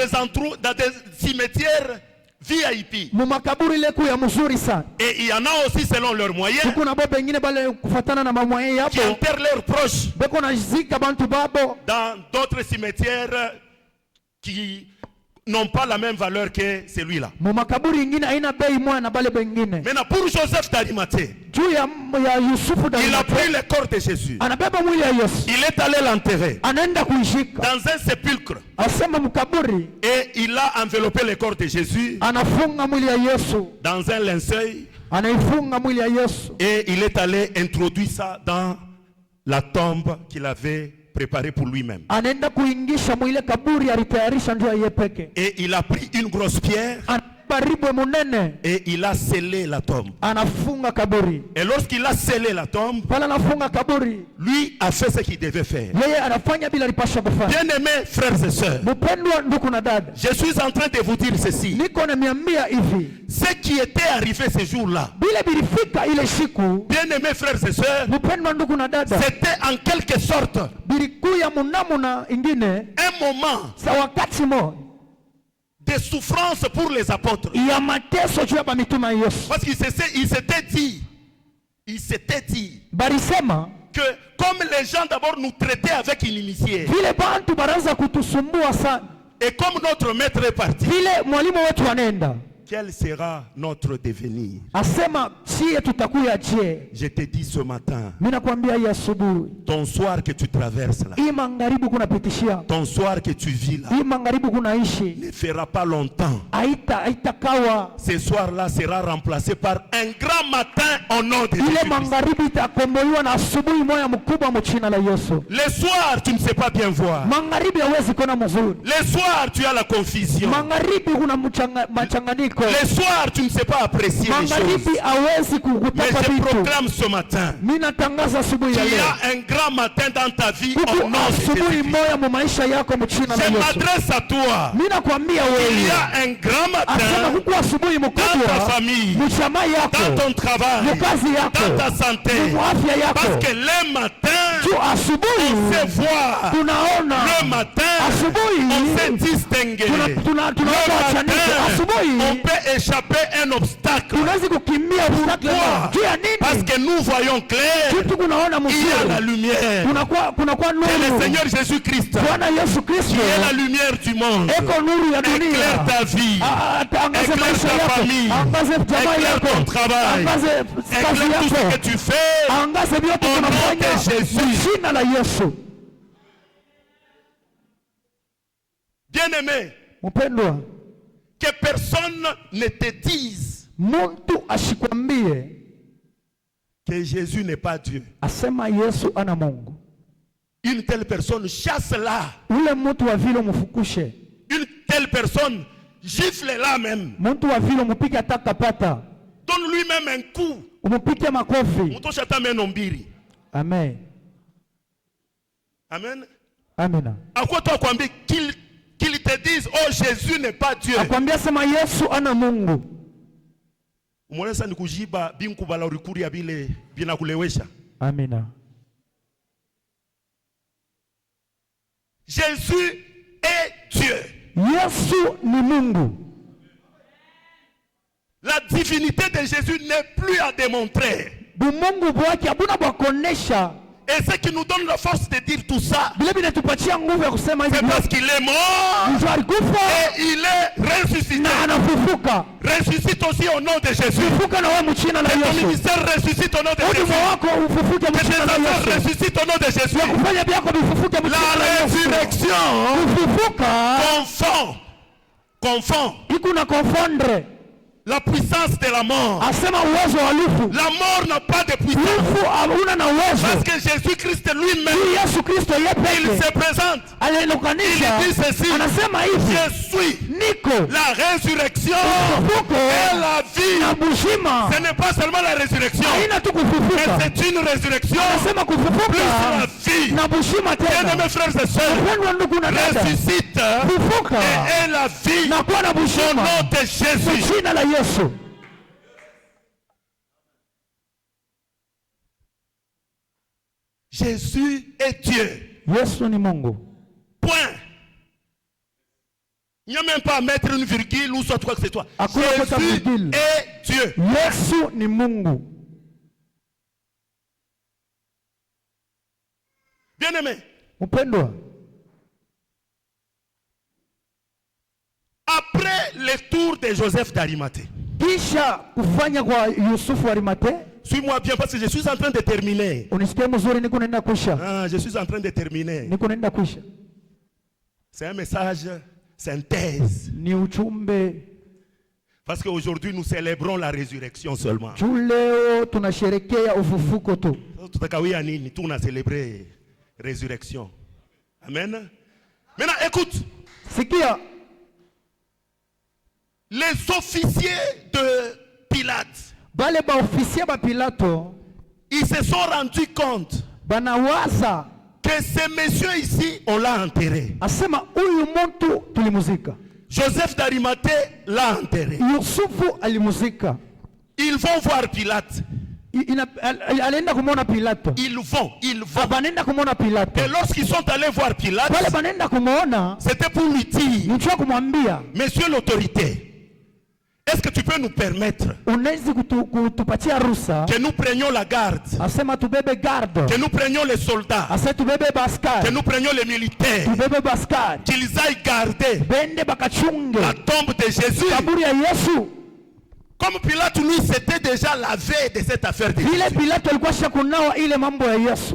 des cimetières VIP. mu makaburi ile kuu ya mzuri sana. Et il y en a aussi selon leurs moyens Huku na bo bengine bale kufatana na mamwaye qui yabo enterrent leurs proches beko nazika bantu babo dans d'autres cimetières qui n'ont pas la même valeur que celui-là. mu makaburi ingine aina bei moja na bale bengine. Maintenant, pour Joseph d'Arimathée, Juu ya Yusufu il a Daudi pris le corps de Jésus. anabeba mwili ya Yesu, Il est allé l'enterrer anaenda kuishika, dans un sépulcre. asema mkaburi, Et il a enveloppé le corps de Jésus anafunga mwili ya Yesu, dans un linceul. anaifunga mwili ya Yesu, Et il est allé introduire ça dans la tombe qu'il avait préparée pour lui-même. anaenda kuingisha mwile kaburi alitayarisha ndio yeye peke, Et il a pris une grosse pierre anabaribu munene, et il a scellé la tombe. anafunga kaburi. Et lorsqu'il a scellé la tombe, Pale anafunga kaburi, lui a fait ce qu'il devait faire. yeye anafanya bila alipasha kufanya. Bien-aimés frères et sœurs, Mpendwa ndugu na dada, je suis en train de vous dire ceci. niko namiambia hivi, Ce qui était arrivé ce jour-là, bila bilifika ile siku, bien-aimés frères et sœurs, mpendwa ndugu na dada, c'était en quelque sorte bilikuya munamuna ingine un moment sa wakati moja de souffrance pour les apôtres. ya mateso juu ya bamitume ya Yesu. Parce qu'il s'était dit Barisema que comme les gens d'abord nous traitaient avec inimitié, vile bantu baraza kutusumbua sana, et comme notre maître est parti, vile mwalimu wetu anaenda, quel sera notre devenir? asema sie tutakuya je. Je te dis ce matin, Mimi nakwambia hii asubuhi, ton soir que tu traverses là, hii magharibi kunapitishia, ton soir que tu vis là, hii magharibi kunaishi, ne fera pas longtemps. haitakawa Ce soir-là sera remplacé par un grand matin au nom de ile Jésus-Christ. magharibi itakombolewa na asubuhi moja mkubwa mchina la Yesu. Le soir, tu ne sais pas bien voir. Magharibi hawezi kuona mzuri, Le soir, tu as la confusion. magharibi kuna machanganyiko, Le soir, tu ne sais pas apprécier les choses. magharibi hawezi Mais kukutaka je vitu. proclame ce matin, Mimi natangaza asubuhi ya il y leo, a un grand matin dans ta vie au huku nom de asubuhi Jésus-Christ. moja mu maisha yako mchina la Je Yesu. m'adresse à toi. Mimi nakwambia Il y wewe, a un grand asema matin huku asubuhi dans ta mkubwa famille, mchama dans yako, ton travail, mukazi yako, dans ta santé. mu afya Parce yako. que le matin, Tu asubuhi on sait voir. tunaona, Le matin, asubuhi on sait distinguer. tunaona Le wachanike, matin, asubuhi on peut échapper un obstacle. tunaweza kukimbia obstacle Pourquoi? juu ya Parce nini? que nous voyons clair. Kitu kunaona Il y a la mzuri, lumière. kunakuwa C'est le nuru. Seigneur Jésus-Christ Bwana Yesu qui Kristo est la lumière du monde. eko nuru ya Éclaire dunia. ta vie. Angaze Éclaire maisha ta yako, famille. angaze jamaa Éclaire yako, ton travail. angaze kazi Éclaire tout ce que yako, tu fais. angaze vyote Au nom tunafanya de Jésus. jina la Yesu. Bien-aimé, Mpendwa, que personne ne te dise muntu ashikwambie que Jésus n'est pas Dieu. asema Yesu ana Mungu. Une telle personne, chasse-la. Ule mtu wa vile mfukushe, Une telle personne, gifle-la même. Muntu wa vile umupige atakapata. Donne lui-même un coup. Umupige makofi. Muto shata menombiri. Amen. Amen. Amina. À quoi toi kwambi qu'il te dise oh Jésus n'est pas Dieu. Akwambia sema Yesu ana Mungu. Umolesa ni kujiba binkubala urikuri ya bile binakulewesha. Amina. Jésus est Dieu. Yesu ni Mungu. La divinité de Jésus n'est plus à démontrer. Bumungu bwake abuna bwakonesha. Et ce qui nous donne la force de dire tout ça, c'est parce qu'il est mort et il est ressuscité. Ressuscite aussi au nom de Jésus. Que ton ministère ressuscite au nom de Jésus. Que tes enfants ressuscitent au nom de Jésus. La résurrection confond la puissance de la mort. La mort n'a pas de puissance. Parce que Jésus-Christ lui-même, il se présente. Il dit ceci: je suis la résurrection et la vie. Ce n'est pas seulement la résurrection, mais c'est une résurrection plus la vie. Bien-aimés frères et sœurs, ressuscite et est la vie au nom de Jésus. Jésus est Dieu. Yesu ni Mungu. Point. Il n'y a même pas à mettre une virgule ou soit quoi que ce soit. Jésus est Dieu. Yesu ni Mungu. Bien-aimé. Mpendwa. Après le tour de Joseph d'Arimathée. Kisha kufanya kwa Yusufu wa Arimathea. Suis-moi bien parce que je suis en train de terminer. Unisikie mzuri niko naenda kusha. Je suis en train de terminer. Niko naenda kusha. C'est un message synthèse. Ni uchumbe. Parce qu'aujourd'hui nous célébrons la résurrection seulement. Leo tunasherekea ufufuko tu. Tutakawia nini? Tu na célébrer résurrection. Amen. Maintenant écoute. Sikia. Les officiers de Pilate, bale ba officier ba Pilato, ils se sont rendus compte banawaza que ce monsieur ici on l'a enterré. Asema huyu muntu tulimuzika. Joseph d'Arimathée l'a enterré. Yusufu alimuzika. Ils vont voir Pilate. Alienda kumona Pilato. Ils vont. Abanenda kumona Pilato. Et lorsqu'ils sont allés voir Pilate, wale banenda kumona, c'était pour lui dire: nichwa kumwambia, Monsieur l'autorité, est-ce que tu peux nous permettre que nous prenions la garde, que nous prenions les soldats, que nous prenions les militaires, qu'ils aillent garder la tombe de Jésus? Comme Pilate, lui, c'était déjà lavé de cette affaire de Jésus.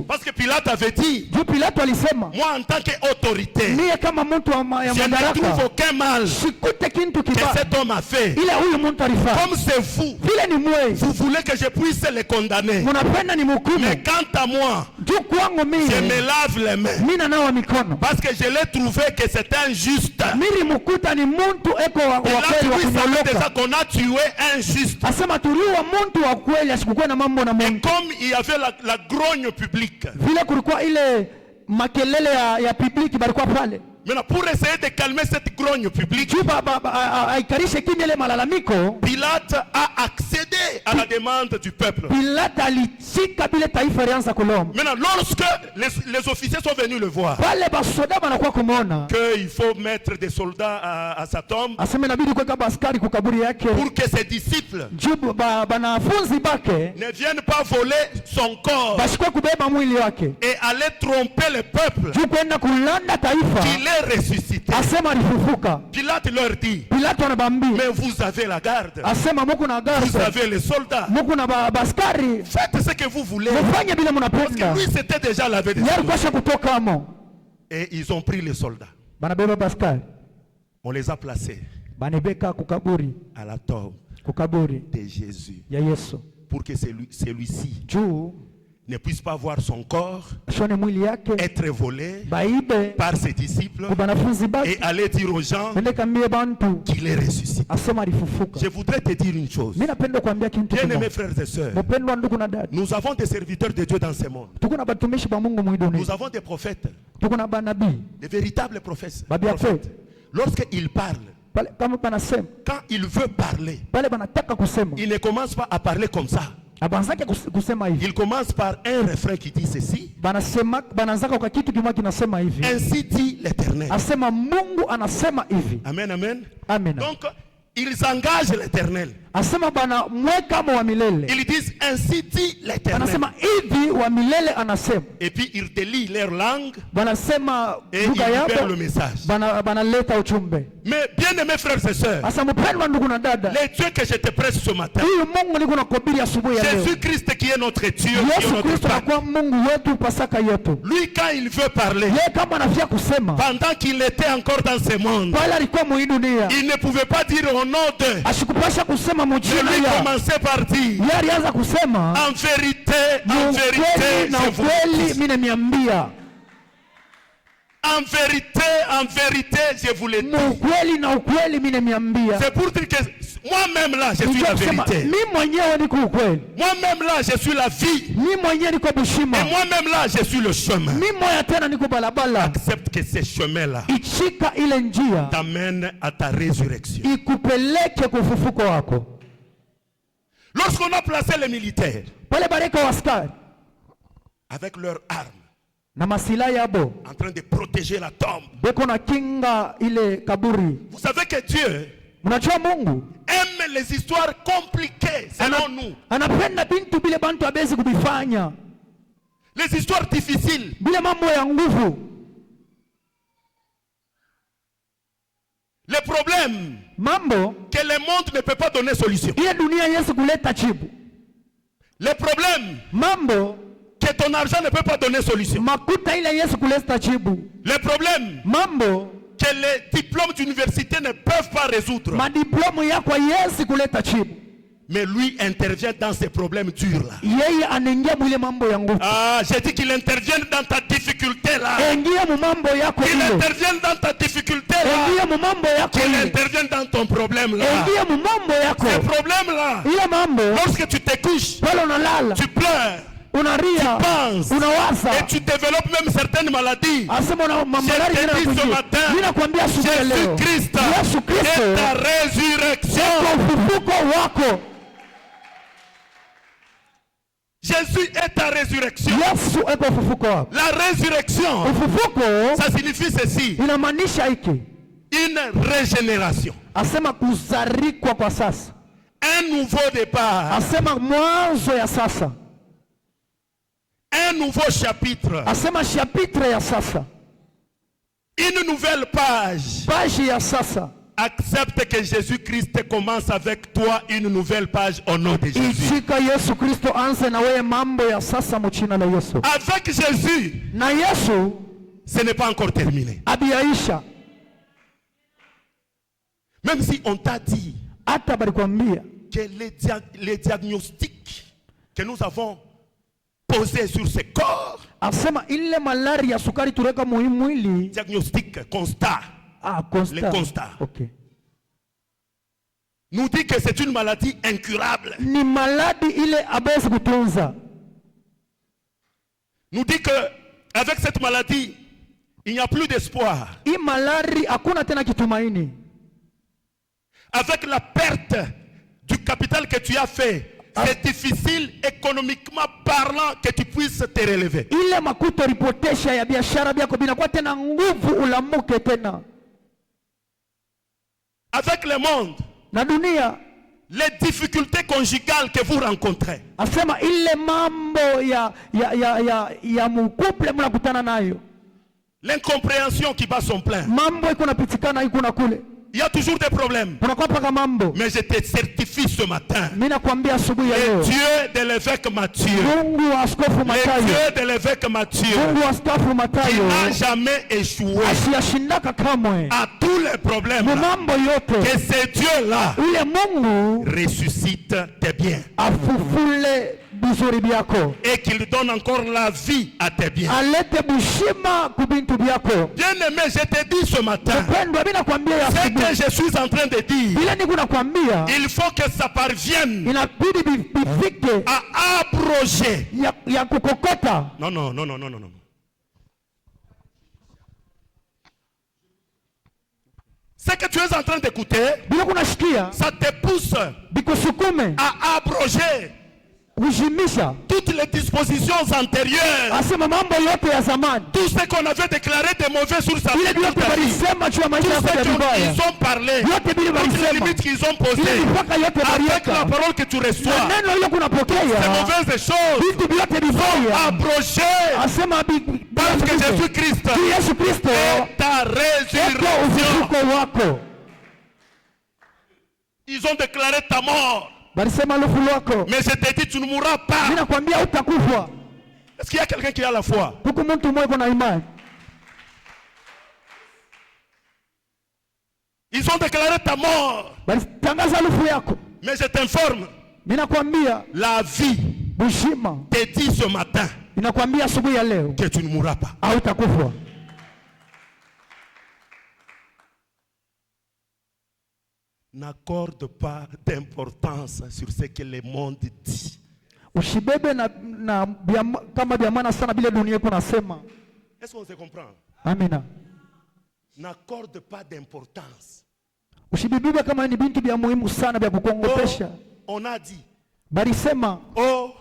Parce que Pilate avait dit: moi, en tant qu'autorité, je ne trouve aucun mal que cet homme a fait. Comme c'est vous, vous voulez que je puisse les condamner. Mais quant à moi, je me lave les mains. Parce que je l'ai trouvé que c'était injuste. Et là, tu savais déjà qu'on a tué un juste. Et comme il y avait la grogne publique, maintenant, pour essayer de calmer cette grogne publique, Pilate a accédé à la demande du peuple. Maintenant, lorsque les officiers sont venus le voir, qu'il faut mettre des soldats à sa tombe pour que ses disciples ne viennent pas voler son corps et aller tromper le peuple qu'il est ressuscité. Pilate leur dit: mais vous avez la garde, vous avez les soldats, faites ce que vous voulez. Parce que lui c'était déjà lavé de sang. Et ils ont pris les soldats, on les a placés à la tombe de Jésus pour que celui-ci ne puisse pas voir son corps shone mwili yake, être volé baibe par ses disciples kwa banafunzi et bake, aller dire aux gens ende kambie bantu qu'il est ressuscité. asema alifufuka. Je voudrais te dire une chose. Mimi napenda kuambia kitu Bien-aimés kimoja. frères et sœurs, Mpendwa ndugu na dada, nous avons des serviteurs de Dieu dans ce monde. tuko na batumishi ba Mungu mwi dunia. Nous avons des prophètes, Tuko na banabii, des véritables prophètes. babi prophètes. Lorsqu'ils parlent, pale kama banasema, quand il veut parler, pale banataka kusema, il ne commence pas à parler comme ça. abanzake kusema hivi. Il commence par un refrain qui dit ceci. Banasema banazaka kwa kitu kimoja kinasema hivi. Ainsi dit l'Éternel. Asema Mungu anasema hivi. Amen, amen. Amen. Donc, ils engagent l'Éternel. Asema bana mweka wa milele. Ils disent ainsi dit l'Éternel. Anasema hivi wa milele anasema. Et puis ils délient leur langue Banasema et ils lugha libèrent yao. le message. Banaleta ujumbe. Mais bien aimés frères et sœurs, Asa mpendwa ndugu na dada, les dieux que je te prêche ce matin, huyu Mungu niko nakuhubiri asubuhi ya leo. Jésus-Christ qui est notre Dieu, qui est Yesu notre Kristo Père, anakuwa Mungu wetu Pasaka yetu. lui quand il veut parler, Yeye kama anafia kusema, pendant qu'il était encore dans ce monde, pale alikuwa mwi dunia, il ne pouvait pas dire au nom de, ashikupasha kusema mais mjina lui ya. commençait par dire, Yeye alianza kusema, en vérité, ukweli na je vous le ukweli dis. mimi nimeambia. En vérité, je vous le dis. Ukweli na ukweli mimi nimeambia. C'est pour dire que moi-même là, je suis la vérité. Mimi mwenyewe niko ukweli. Moi-même là, je suis la vie. Mimi mwenyewe niko bushima. Et moi-même là, je suis le chemin. Mimi moya tena niko balabala. Accepte que ce chemin-là Ichika ile njia t'amène à ta résurrection. ikupeleke kufufuko wako. Lorsqu'on a placé les militaires Pale bareka waskari avec leurs armes, na masila yabo en train de protéger la tombe, beko na kinga ile kaburi. vous savez que Dieu Mnajua Mungu aime les histoires compliquées selon nous. anapenda bintu bile bantu abezi kubifanya. Les histoires difficiles. Bile mambo ya nguvu. Les problèmes Mambo que le monde ne peut pas donner solution. ile dunia Yesu kuleta jibu. Les problèmes Mambo que ton argent ne peut pas donner solution. makuta ile Yesu kuleta jibu. Les problèmes Mambo que les diplômes d'université ne peuvent pas résoudre. madiplomu yako Yesu kuleta jibu. Mais lui intervient dans ces problèmes durs là. Yeye anaingia mwile mambo ya nguvu. Ah, j'ai dit qu'il intervient dans ta difficulté là. Ingia mu mambo yako Qu'il ile. intervient dans ta difficulté Ingia là. mu mambo yako Qu'il ile. intervient dans ton problème là. Ingia mu mambo yako. Ces problèmes là. Ile mambo Lorsque tu te couches, pale unalala, tu pleures, unaria, penses, unawaza. et tu développes même certaines maladies. Asema na mamalari Je te dis ce zinakuja. matin, Mimi nakwambia asubuhi ya leo. Jésus-Christ Yesu Kristo est ta résurrection. kwa ufufuko wako. Jésus est ta résurrection. Yesu eko ufufuko wako. La résurrection, Ufufuko ça signifie ceci, inamaanisha hiki. une régénération, Asema kuzarikwa kwa sasa. un nouveau départ, Asema mwanzo ya sasa. un nouveau chapitre, Asema chapitre ya sasa. une nouvelle page. Page ya sasa. Accepte que Jésus-Christ commence avec toi une nouvelle page au nom de Jésus. Ichika Yesu Kristo anze na wewe mambo ya sasa mchina la Yesu. Avec Jésus, Na Yesu ce n'est pas encore terminé. abiaisha. Même si on t'a dit Hata balikwambia que les diagnostics que nous avons posés sur ce corps, asema ile malaria ya sukari tureka mwili. diagnostic, constat, Constat. le constat, Okay. nous dit que c'est une maladie incurable. Ni maladi ile abezi kutunza. Nous dit que avec cette maladie, il n'y a plus d'espoir. Hii malari hakuna tena kitumaini. Avec la perte du capital que tu as fait, c'est difficile économiquement parlant que tu puisses te relever. Ile makuto ripotesha ya biashara byako binakuwa tena nguvu ulamuke tena. Avec le monde, Na dunia les difficultés conjugales que vous rencontrez, asema ile mambo ya mukuple mnakutana nayo. l'incompréhension qui bat son plein, Mambo iko napitikana iko na kule. il y a toujours des problèmes. Unakuwa paka mambo. Mais je te certifie ce matin, Mimi nakwambia asubuhi ya le leo. Dieu de l'évêque Matthieu, Mungu wa askofu le Matayo. Dieu de l'évêque Matthieu, Mungu wa askofu qui Matayo. n'a jamais échoué Asiyashindaka kamwe. à tous les problèmes, Mu mambo yote. que ce Dieu-là Ule Mungu ressuscite tes biens. afufule bizuri byako. Et qu'il donne encore la vie à tes biens. Alete bushima kubintu byako. Bien-aimé, je te dis ce matin, Mpendwa, mimi nakwambia ya ce que je suis en train de dire, bila niko nakwambia il faut que ça parvienne inabidi bifike à abroger. ya kukokota. Non, non, non, non, non, non, non. Ce que tu es en train d'écouter, Bila kunashikia ça te pousse bikusukume à abroger kujimisha toutes les dispositions antérieures. asema mambo yote ya zamani, Tout ce qu'on avait déclaré de mauvais sur sa vie, vile vyote walisema juu ya tout maisha yako ya ce vibaya, qu'ils ont parlé, yote vile toutes les walisema, limites qu'ils ont ile posées, mipaka yote avec la waliweka parole que tu na reçois, neno ile ces kunapokea mauvaises choses, vitu vyote vibaya, abrogées asema parce que Jésus-Christ Yesu Kristo est ta eko résurrection. ufufuko wako. Ils ont déclaré ta mort. Balisema lufu lwako, Mais je te dis, tu ne mourras pas. mimi nakwambia utakufa. Est-ce qu'il y a quelqu'un qui a la foi? Huku mtu mmoja na imani. Ils ont déclaré ta mort. Balitangaza lufu yako. Mais je t'informe, Mimi nakwambia la vie bushima te dit ce matin inakwambia asubuhi ya leo que tu ne mourras pas. hautakufa. N'accorde pas d'importance sur ce que le monde dit. Usibebe kama vya maana sana bila dunia iko nasema. Est-ce qu'on se comprend? Amina. N'accorde pas d'importance. Usibebe kama ni bintu vya muhimu sana vya kukongopesha. On a dit, Balisema oh,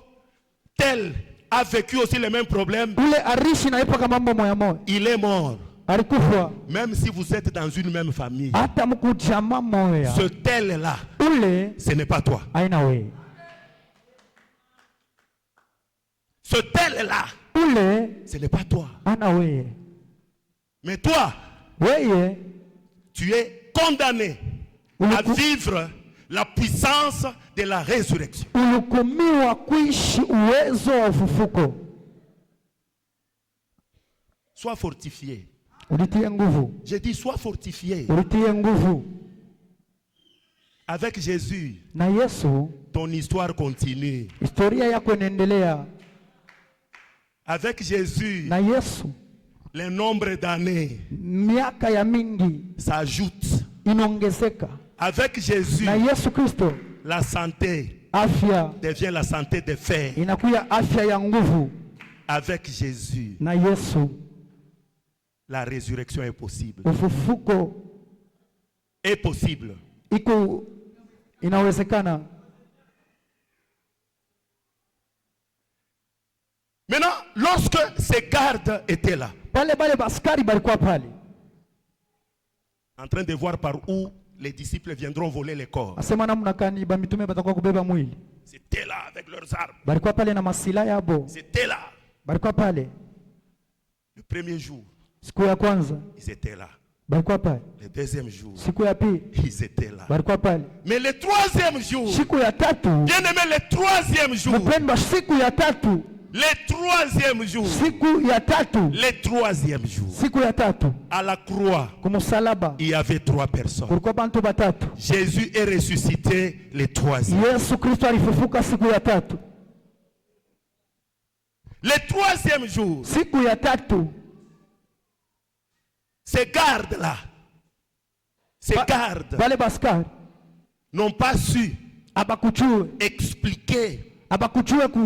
tel a vécu aussi les mêmes problèmes. ule arishi na ipo kama mambo moya moya. Il est mort. Alikufa. Même si vous êtes dans une même famille. Hata mkujama moya. Ce tel-là, Ule ce n'est pas toi. aina we. Ce tel-là, Ule ce n'est pas toi. ana we. Mais toi, Weye tu es condamné à vivre la puissance de la résurrection. ulihukumiwa kuishi uwezo wa ufufuko. Sois fortifié. Ulitie nguvu. J'ai dit sois fortifié. Ulitie nguvu. Avec Jésus, Na Yesu ton histoire continue. historia yako inaendelea. Avec Jésus, Na Yesu le nombre d'années miaka ya mingi s'ajoute. inaongezeka. Avec Jésus, Na Yesu Kristo la santé afya devient la santé de fer. inakuya afya ya nguvu. Avec Jésus, Na Yesu la résurrection est possible. ufufuko Est possible. iko inawezekana. Maintenant, lorsque ces gardes étaient là, Pale bale baskari balikuwa pale en train de voir par où les disciples viendront voler les corps. asema namna kani ba mitume batakuwa kubeba mwili. C'était là avec leurs armes. Balikuwa pale na masila yabo. C'était là. Balikuwa pale Le premier jour, siku ya kwanza. ils étaient là. Balikuwa pale Le deuxième jour, siku ya pili. ils étaient là. Balikuwa pale Mais le troisième jour, siku ya tatu. bien aimé, le troisième jour, Mpendwa, siku ya tatu. le troisième jour, Siku ya tatu. le troisième jour, Siku ya tatu à la croix, kumusalaba il y avait 3 personnes. kulikuwa bantu batatu. Jésus est ressuscité le troisième. Yesu Kristo alifufuka siku ya tatu. Le troisième jour, Siku ya tatu ces gardes-là, ces gardes bale baskari n'ont pas su abakuchue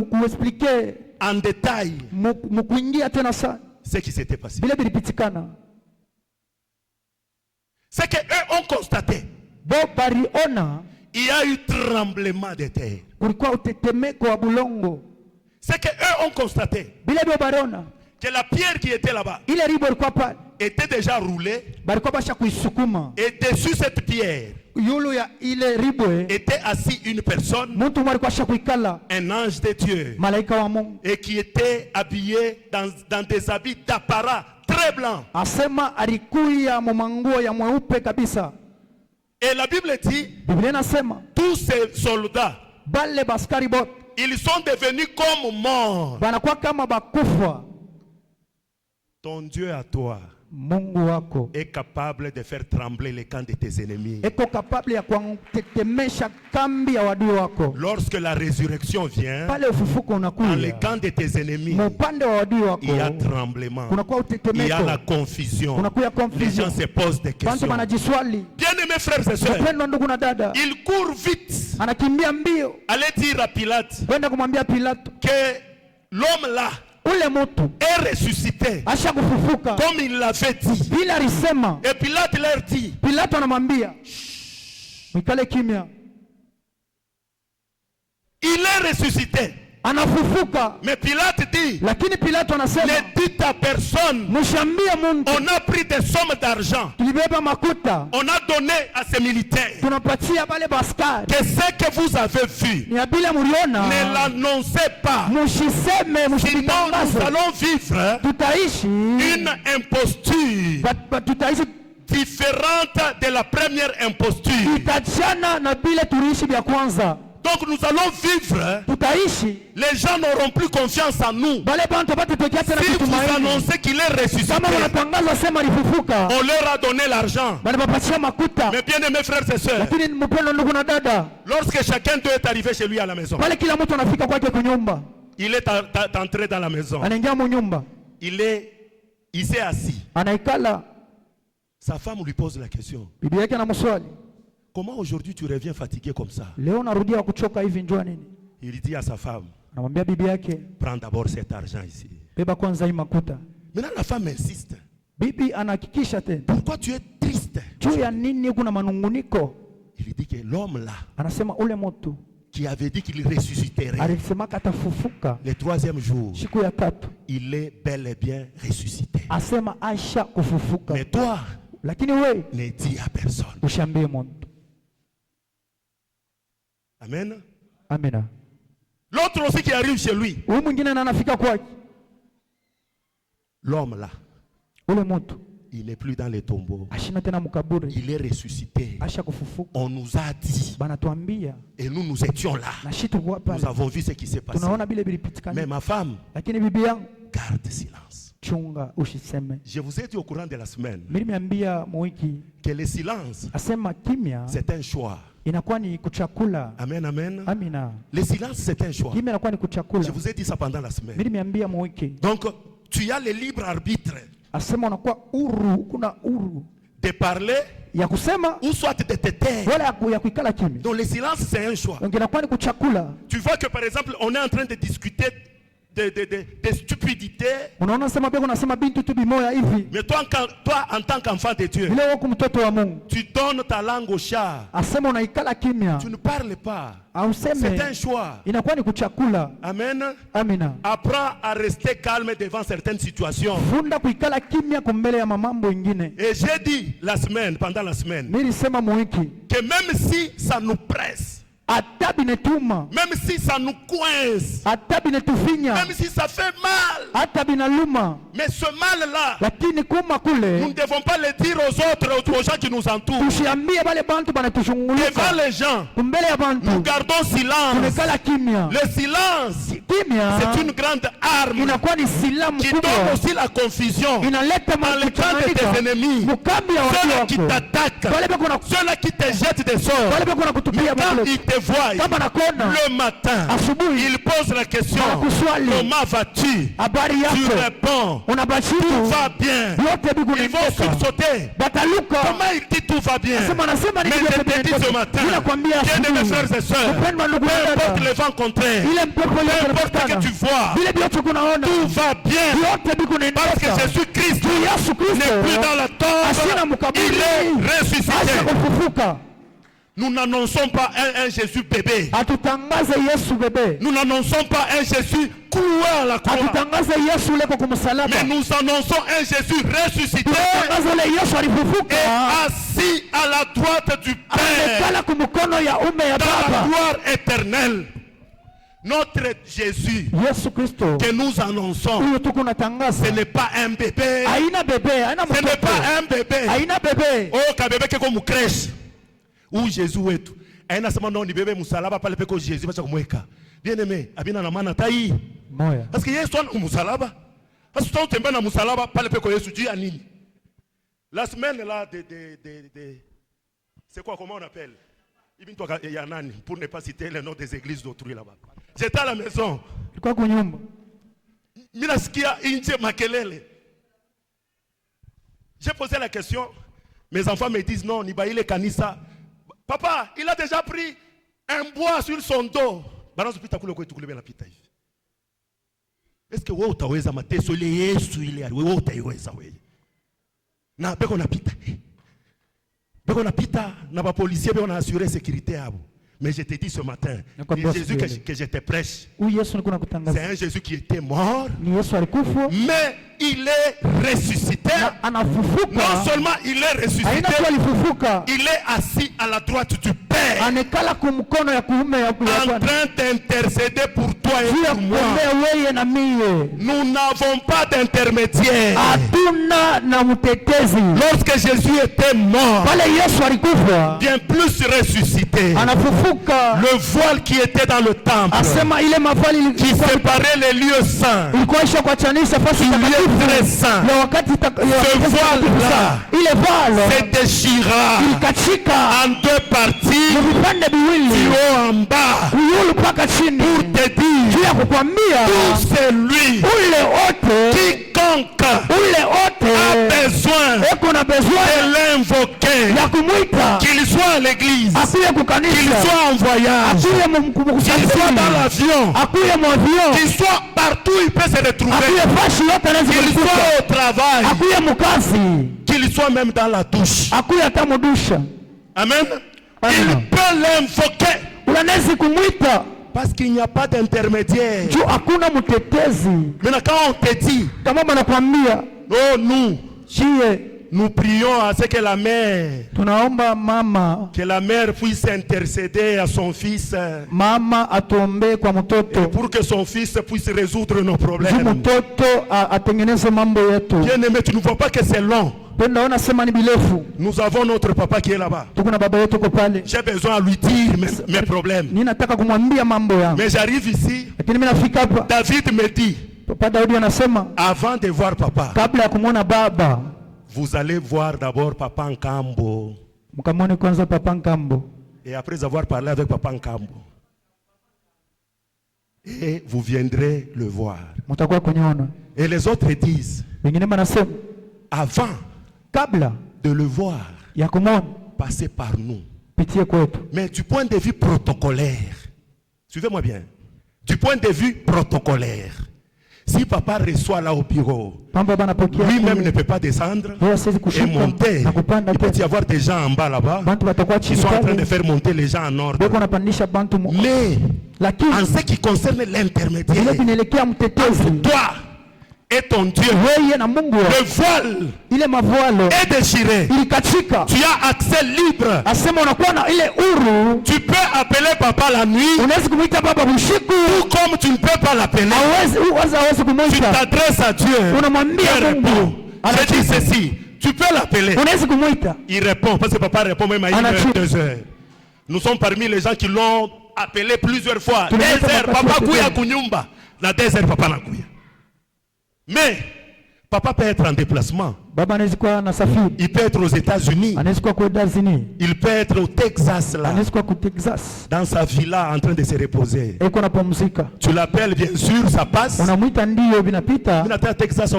kuexplike en détail mukuingia tena sana ce qui s'était passé. vile bilipitikana. C'est qu'eux ont constaté Bo baliona il y a eu tremblement de terre. kulikuwa utetemeko wa bulongo. C'est qu'eux ont constaté Bile bio baliona que la pierre qui était là-bas ile ribo ilikuwa pale, était déjà roulée balikuwa basha kuisukuma. et dessus cette pierre Yulu ya ile ribwe était assis une personne, muntu mwe alikuwa asha kuikala, un ange de Dieu, malaika wa Mungu. et qui était habillé dans des habits d'apparat très blancs. Asema alikuya mumanguo ya mweupe kabisa. Et la Bible dit, Biblia inasema tous ces soldats, bale baskari bote ils sont devenus comme morts. banakuwa kama bakufa. Ton Dieu à toi Mungu wako est capable de faire trembler les camps de tes ennemis. eko capable ya kutetemesha kambi ya wadui wako. Lorsque la résurrection vient, Pale ufufuko dans unakuja, les camps de tes ennemis, upande wa wadui wako il y a tremblement, kunakuwa il y a utetemeko, la confusion. kunakuwa Les confusion. gens se posent des Bantu questions. wanajiswali. Bien-aimés frères et sœurs, Wapendwa ndugu na dada, il court vite. anakimbia mbio Allez dire à Pilate kwenda kumwambia Pilato, que l'homme là ule mtu est ressuscité asha kufufuka comme il l'avait dit. vile alisema. Et Pilate leur dit, Pilato anamwambia mikale kimya, il est ressuscité. anafufuka. Mais Pilate dit, Lakini Pilato anasema ne dites à personne, mshambie muntu, on a pris des sommes d'argent, tulibeba makuta on a donné à ces militaires, tunapatia bale baskari, que ce que vous avez vu, ni abile mliona, ne l'annoncez pas. mushiseme, Sinon, nous mushitangaze, allons vivre tutaishi une imposture tutaishi différente de la première imposture. itachana na bile tuliishi vya kwanza. Donc nous allons vivre, Tutaishi les gens n'auront plus confiance en nous. bale bantu batatetea tena Si vous kutumaini. annoncez qu'il est ressuscité, Kama wanatangaza sema alifufuka, on leur a donné l'argent. wanapatia makuta. Mais bien aimés frères et sœurs, Lakini mpendwa ndugu na dada, lorsque chacun d'eux est arrivé chez lui à la maison, pale kila mtu anafika kwake kunyumba, il est entré dans la maison, anaingia mu nyumba, il s'est assis. anaikala, Sa femme lui pose la question, bibi yake anamswali, comment aujourd'hui tu reviens fatigué comme ça? leo narudia kuchoka hivi, njoo nini? Il dit à sa femme, Anamwambia bibi yake, prends d'abord cet argent ici. beba kwanza hii makuta. Maintenant la femme insiste, Bibi anahakikisha tena, pourquoi tu es triste? juu ya nini kuna manunguniko? Il dit que l'homme là, Anasema ule mtu qui avait dit qu'il ressusciterait alisemaka atafufuka le troisième jour, siku ya tatu, il est bel et bien ressuscité. asema aisha kufufuka. Mais toi, Lakini we ne dis à personne. ushambie muntu. Amen. Amina. L'autre aussi qui arrive chez lui, Huyu mwingine na anafika kwake, l'homme là, ule mtu il n'est plus dans les tombeaux. ashina tena mkaburi, Il est ressuscité. asha kufufuka. On nous a dit, Banatuambia et nous étions là. na shi tukuwa pale, Nous avons vu ce qui s'est passé. tunaona bile Mais bilipitikana. ma femme, Lakini bibi yangu, garde silence. chunga usiseme. Je vous ai dit au courant de la semaine Mimi nimeambia mwiki que le silence, asema kimya c'est un choix. inakuwa ni kuchakula. Amen, amen. Amina. Le silence, c'est un choix. Kimya inakuwa ni Je kuchakula. vous ai dit ça pendant la semaine. Mimi nimeambia mwiki Donc, tu as le libre arbitre asema unakuwa huru, kuna huru de parler ya kusema ou soit de te taire. wala ya kuikala kimya. Donc, le silence, c'est un choix. Donc inakuwa ni kuchakula. Tu vois que, par exemple, on est en train de discuter de stupidité. Unaona sema bego nasema bintu tu bimoya hivi. Mais toi, en tant qu'enfant de Dieu, Vile wako mtoto wa Mungu. tu donnes ta langue au chat. Asema unaikala kimya. Tu ne parles pas. Au C'est seme un choix. inakuwa ni kuchakula. Amen. Amina. Apprends à rester calme devant certaines situations. Funda kuikala kimya kumbele ya mamambo ingine. Et j'ai dit la semaine, pendant la semaine, Mimi sema mwiki que même si ça nous presse, hata binetuma, même si ça nous coince, hata binetufinya, même si ça fait mal, hata binaluma, mais ce mal-là, lakini kuma nous kule ne devons pas le dire aux autres, aux gens qui nous entourent. tusiambie bale bantu Devant banatushungulika les gens, kumbele ya nous bantu. gardons silence. Tunekala kimya. Le silence, Kimya c'est une grande arme inakuwa ni silaha qui donne mkubwa, aussi la confusion inaleta dans le camp de tes ennemis. mukambi ya Ceux-là watu qui wako, t'attaquent, wale beko na ceux-là qui te jettent des sorts, wale beko na kutupia quand mabule. ils te voient Kama nakona le matin, asubuhi ils posent la question, wanakuswali comment vas-tu? habari Tu yako, réponds, unabajibu tout va bien. yote biko Ils vont niteka sursauter. bataluka. Comment il dit tout va bien? Sema nasema ni Mais vile je te dis ce matin, bila kwambia bien aimés asubuhi, frères et sœurs, mpendwa ndugu peu na importe dada, le vent contraire, ile mpepo peu yote importe que inapotana, tu vois, vile vyote kunaona tout va bien. yote biko Parce que niteka. Jésus-Christ Yesu Kristo n'est plus dans la asina tombe, mkaburi, il est ressuscité. asha kufufuka. Nous n'annonçons pas un Jésus bébé. Hatutangaze Yesu bebe, Nous n'annonçons pas un Jésus cloué à la croix. hatutangaze Yesu leko kumsalaba, Mais nous annonçons un Jésus ressuscité tutangaze ule Yesu et alifufuka, assis à la droite du Père amekala kumkono ya ume ya dans la Baba. gloire éternelle. Notre Jésus Yesu Kristo que nous annonçons, huyu tuko ce natangaza, n'est pas un bébé. haina bebe, haina Ce n'est mtoto, pas un bébé. haina bebe. Oh, kabebe keko mukresh. Ou Jésus wetu. Aina sema no ni bebe musalaba pale peko Jésus bacha kumweka. Bien aimé, abina na maana tai. Moya. Parce que Yesu ana musalaba. Parce que utembea na musalaba pale peko Yesu juu ya nini? La semaine là c'est quoi, comment on appelle? Yanani, pour ne pas citer le nom des églises d'autrui là-bas. J'étais à la maison. J'ai posé la question. Mes enfants me disent non, Nibaïle Kanissa. Papa, il a déjà pris un bois sur son dos. Est-ce que vous avez maté sur les Yesu il est vous avez na beko na pita na ba policier on a assuré sécurité à vous. Mais je te dis ce matin, Jésus que je te prêche, c'est un Jésus qui était mort, mais il est ressuscité. Non seulement il est ressuscité, il est assis à la droite du Père, en train d'intercéder pour toi et pour moi. Nous n'avons pas d'intermédiaire. Lorsque Jésus était mort, bien plus ressuscité, le voile qui était dans le temple, qui séparait les lieux saints, très saint, ce voile-là se déchira en deux parties, du haut en bas, pour te dire, tout celui quiconque a besoin de l'invoquer, qu'il soit à l'église, qu'il soit en voyage, qu'il soit dans l'avion, qu'il soit partout où il peut se retrouver, qu'il soit au travail, qu'il soit même dans la douche. Amen. Il peut l'invoquer parce qu'il n'y a pas d'intermédiaire. Maintenant quand on te dit, oh nous prions à ce que la mère puisse intercéder à son fils, et pour que son fils puisse résoudre nos problèmes. Bien aimé, tu ne vois pas que c'est long. Nous avons notre papa qui est là-bas. J'ai besoin de lui dire mes problèmes. Mais j'arrive ici, David me dit, avant de voir papa, vous allez voir d'abord papa Nkambo. Et après avoir parlé avec papa Nkambo, et vous viendrez le voir. Et les autres disent, avant de le voir, passez par nous. Mais du point de vue protocolaire, suivez-moi bien, du point de vue protocolaire, si papa reçoit là au bureau, lui-même ne peut pas descendre et monter. Il peut y avoir des gens en bas là-bas qui sont en train de faire monter les gens en ordre. Mais en ce qui concerne l'intermédiaire, toi et ton Dieu, le voile est déchiré. Tu as accès libre. Tu peux appeler papa la nuit, tout comme tu ne peux pas l'appeler. Tu t'adresses à Dieu. Il répond. Je dis ceci, tu peux l'appeler. Il répond, parce que papa répond même à 1h, 2h. Nous sommes parmi les gens qui l'ont appelé plusieurs fois. 2h, papa kuya kunyumba. La 2h, papa na kuya. Mais papa peut être en déplacement. Il peut être aux États-Unis. Il peut être au Texas là, dans sa villa en train de se reposer. Tu l'appelles bien sûr, ça passe. Texas,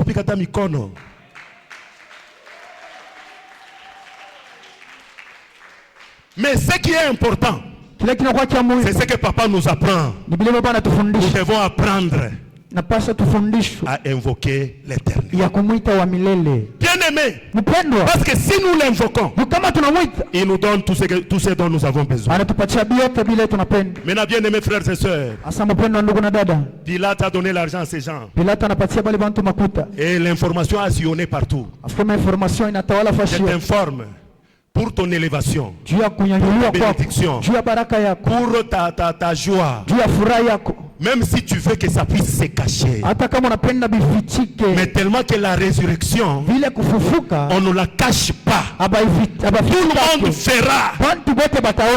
mais ce qui est important, c'est ce que papa nous apprend. Nous devons apprendre à invoquer l'Éternel. Bien aimé, parce que si nous l'invoquons, il nous donne tout ce dont nous avons besoin. Maintenant, bien aimé frères et sœurs, Pilate a donné l'argent à ces gens et l'information a sillonné partout. Je t'informe, pour ton élévation, pour ta bénédiction, pour ta joie, Même si tu veux que ça puisse se cacher. Mais tellement que la résurrection, on ne la cache pas. Tout le monde verra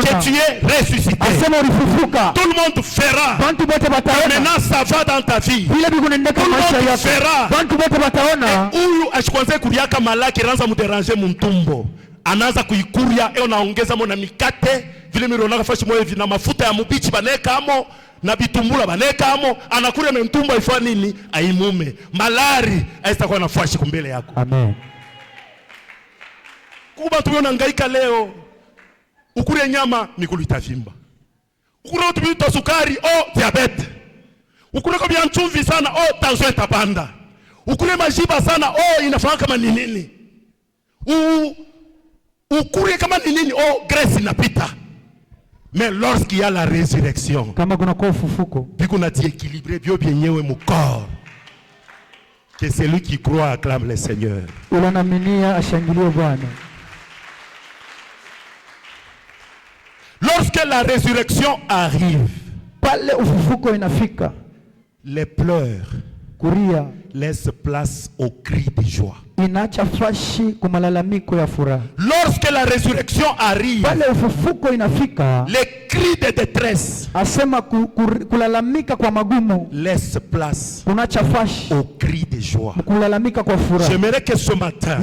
que tu es ressuscité. Tout le monde verra que maintenant ça va dans ta vie. Tout le monde verra. Huyu ashikwanze kuriaka malaki ranza muderanger mtumbo. Anaanza kuikuria unaongeza mona mikate vile mironaka fashi moyo hivi na mafuta ya mubichi baneka amo na bitumbula baneka amo anakuria na mtumbo ifanya nini aimume malari haitakuwa nafashi kumbele yako. Amen. Kuba tumeonangaika leo ukure nyama mikulu itavimba. Ukure utubiuta sukari diabete. Ukure kwa bia chumvi sana tension itapanda. Ukure majiba sana inafanya kama ni nini. Ukure kama ni nini graisse inapita. Mais lorsqu'il y a la résurrection, kama kuna kwa ufufuko, biko na équilibré bio bienyewe mu corps. Que celui qui croit acclame le Seigneur. Ulanaminia ashangilie Bwana. Lorsque la résurrection arrive, pale ufufuko inafika, les pleurs kuria laissent place au cri de joie. Inacha fashi kumalalamiko ya furaha. Lorsque la résurrection arrive, pale ufufuko inafika, les cris de détresse asema kulalamika kwa magumu laisse place kunacha fashi au cri de joie. Kulalamika kwa furaha. J'aimerais que ce matin,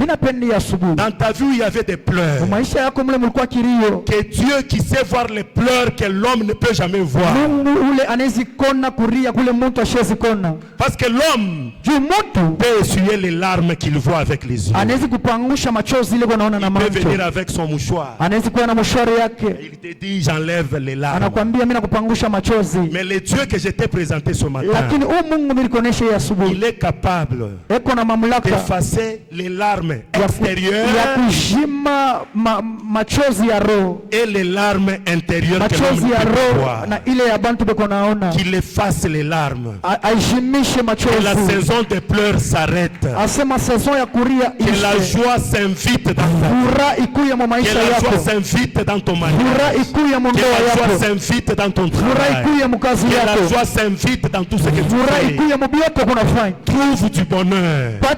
dans ta vie où il y avait des pleurs, maisha yako mle mlikuwa kilio, que Dieu qui sait voir les pleurs que l'homme ne peut jamais voir, Mungu ule anaweza kuona kuria kule mtu ashezi kuona, parce que l'homme peut essuyer les larmes qu'il voit avec les yeux. Anaweza kupangusha machozi ile anaona na macho. Il peut venir avec son mouchoir. Anaweza kuwa na mshwari yake. Il te dit j'enlève les larmes. Anakuambia mimi nakupangusha machozi. Mais le Dieu que je t'ai présenté ce matin, lakini Mungu nilikuonesha asubuhi, il est capable eko na mamlaka d'effacer les larmes extérieures ya kujima machozi ya roho et les larmes intérieures que l'homme ne peut voir. Na ile ya bantu beko naona, qu'il efface les larmes. Ajimishe machozi. Que la saison des pleurs s'arrête. Asema saison ya kuria ishe. Que la joie s'invite dans ta vie. Que la joie s'invite dans ton mariage. Que la joie s'invite dans ton travail. Que la joie s'invite dans tout ce que tu fais. Trouve du bonheur dans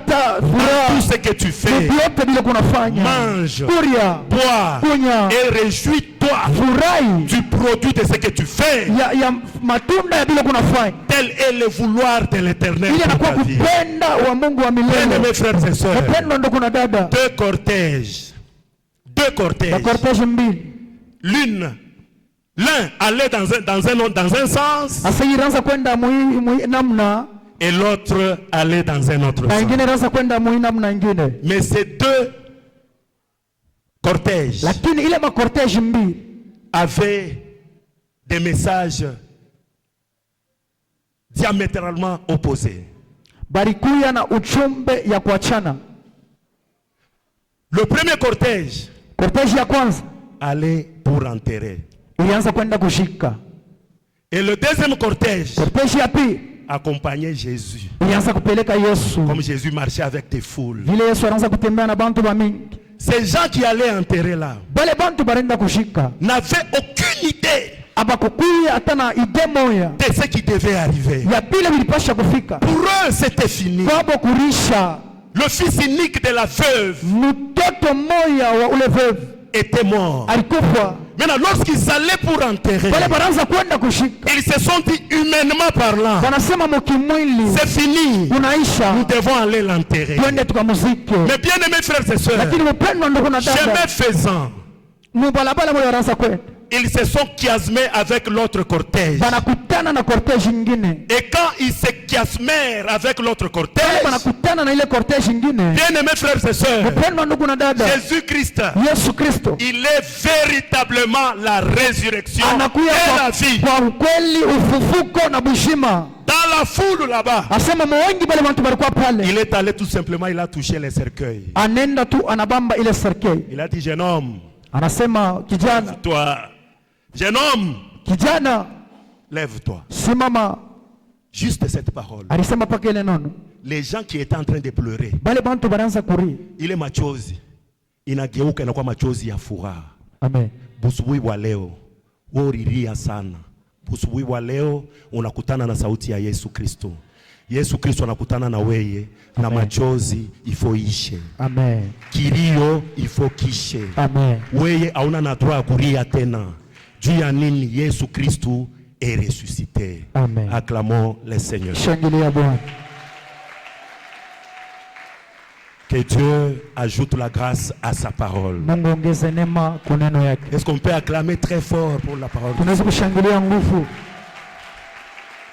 tout ce que tu fais. Mange, bois et réjouis-toi du produit de ce que tu fais. Tel est le vouloir de l'Éternel pour ta vie. Bien-aimés frères et sœurs, deux cortèges. L'un allait dans un sens et l'autre allait dans un autre sens. Mais ces deux cortèges avaient des messages diamétralement opposés. Le premier cortège allait pour enterrer. Et le deuxième cortège accompagnait Jésus. Comme Jésus marchait avec des foules. Ces gens qui allaient enterrer là n'avaient aucune idée de ce qui devait arriver. Pour eux, c'était fini. Le fils unique de la veuve était mort. Maintenant, lorsqu'ils allaient pour enterrer, ils se sont dit humainement parlant, c'est fini, nous devons aller l'enterrer. Mais bien aimés frères et sœurs, chemin faisant, ils se sont chiasmés avec l'autre cortège. Et quand ils se chiasmèrent avec l'autre cortège, bien aimés frères et sœurs, Jésus-Christ, il est véritablement la résurrection et la vie. Dans la foule là-bas, il est allé tout simplement, il a touché les cercueils. Il a dit, jeune homme, toi, jeune homme, lève-toi. Juste cette parole. Les gens qui étaient en train de pleurer, il est machozi. Inageuka inakuwa machozi ya furaha. Amen. Busubuhi wa leo, wewe ulilia sana. Busubuhi wa leo unakutana na sauti ya Yesu Kristo. Yesu Kristo anakutana na weye. Na machozi ifoishe. Amen. Kilio ifokishe. Amen. Weye hauna na droit ya kulia tena. Juu ya nini? Yesu Kristo est ressuscité. Amen. Acclamons le Seigneur. Shangilia Bwana. Que Dieu ajoute la grâce à sa parole. Mungu ongeze neema kwa neno yake. Est-ce qu'on peut acclamer très fort pour la parole? Tunaweza kushangilia nguvu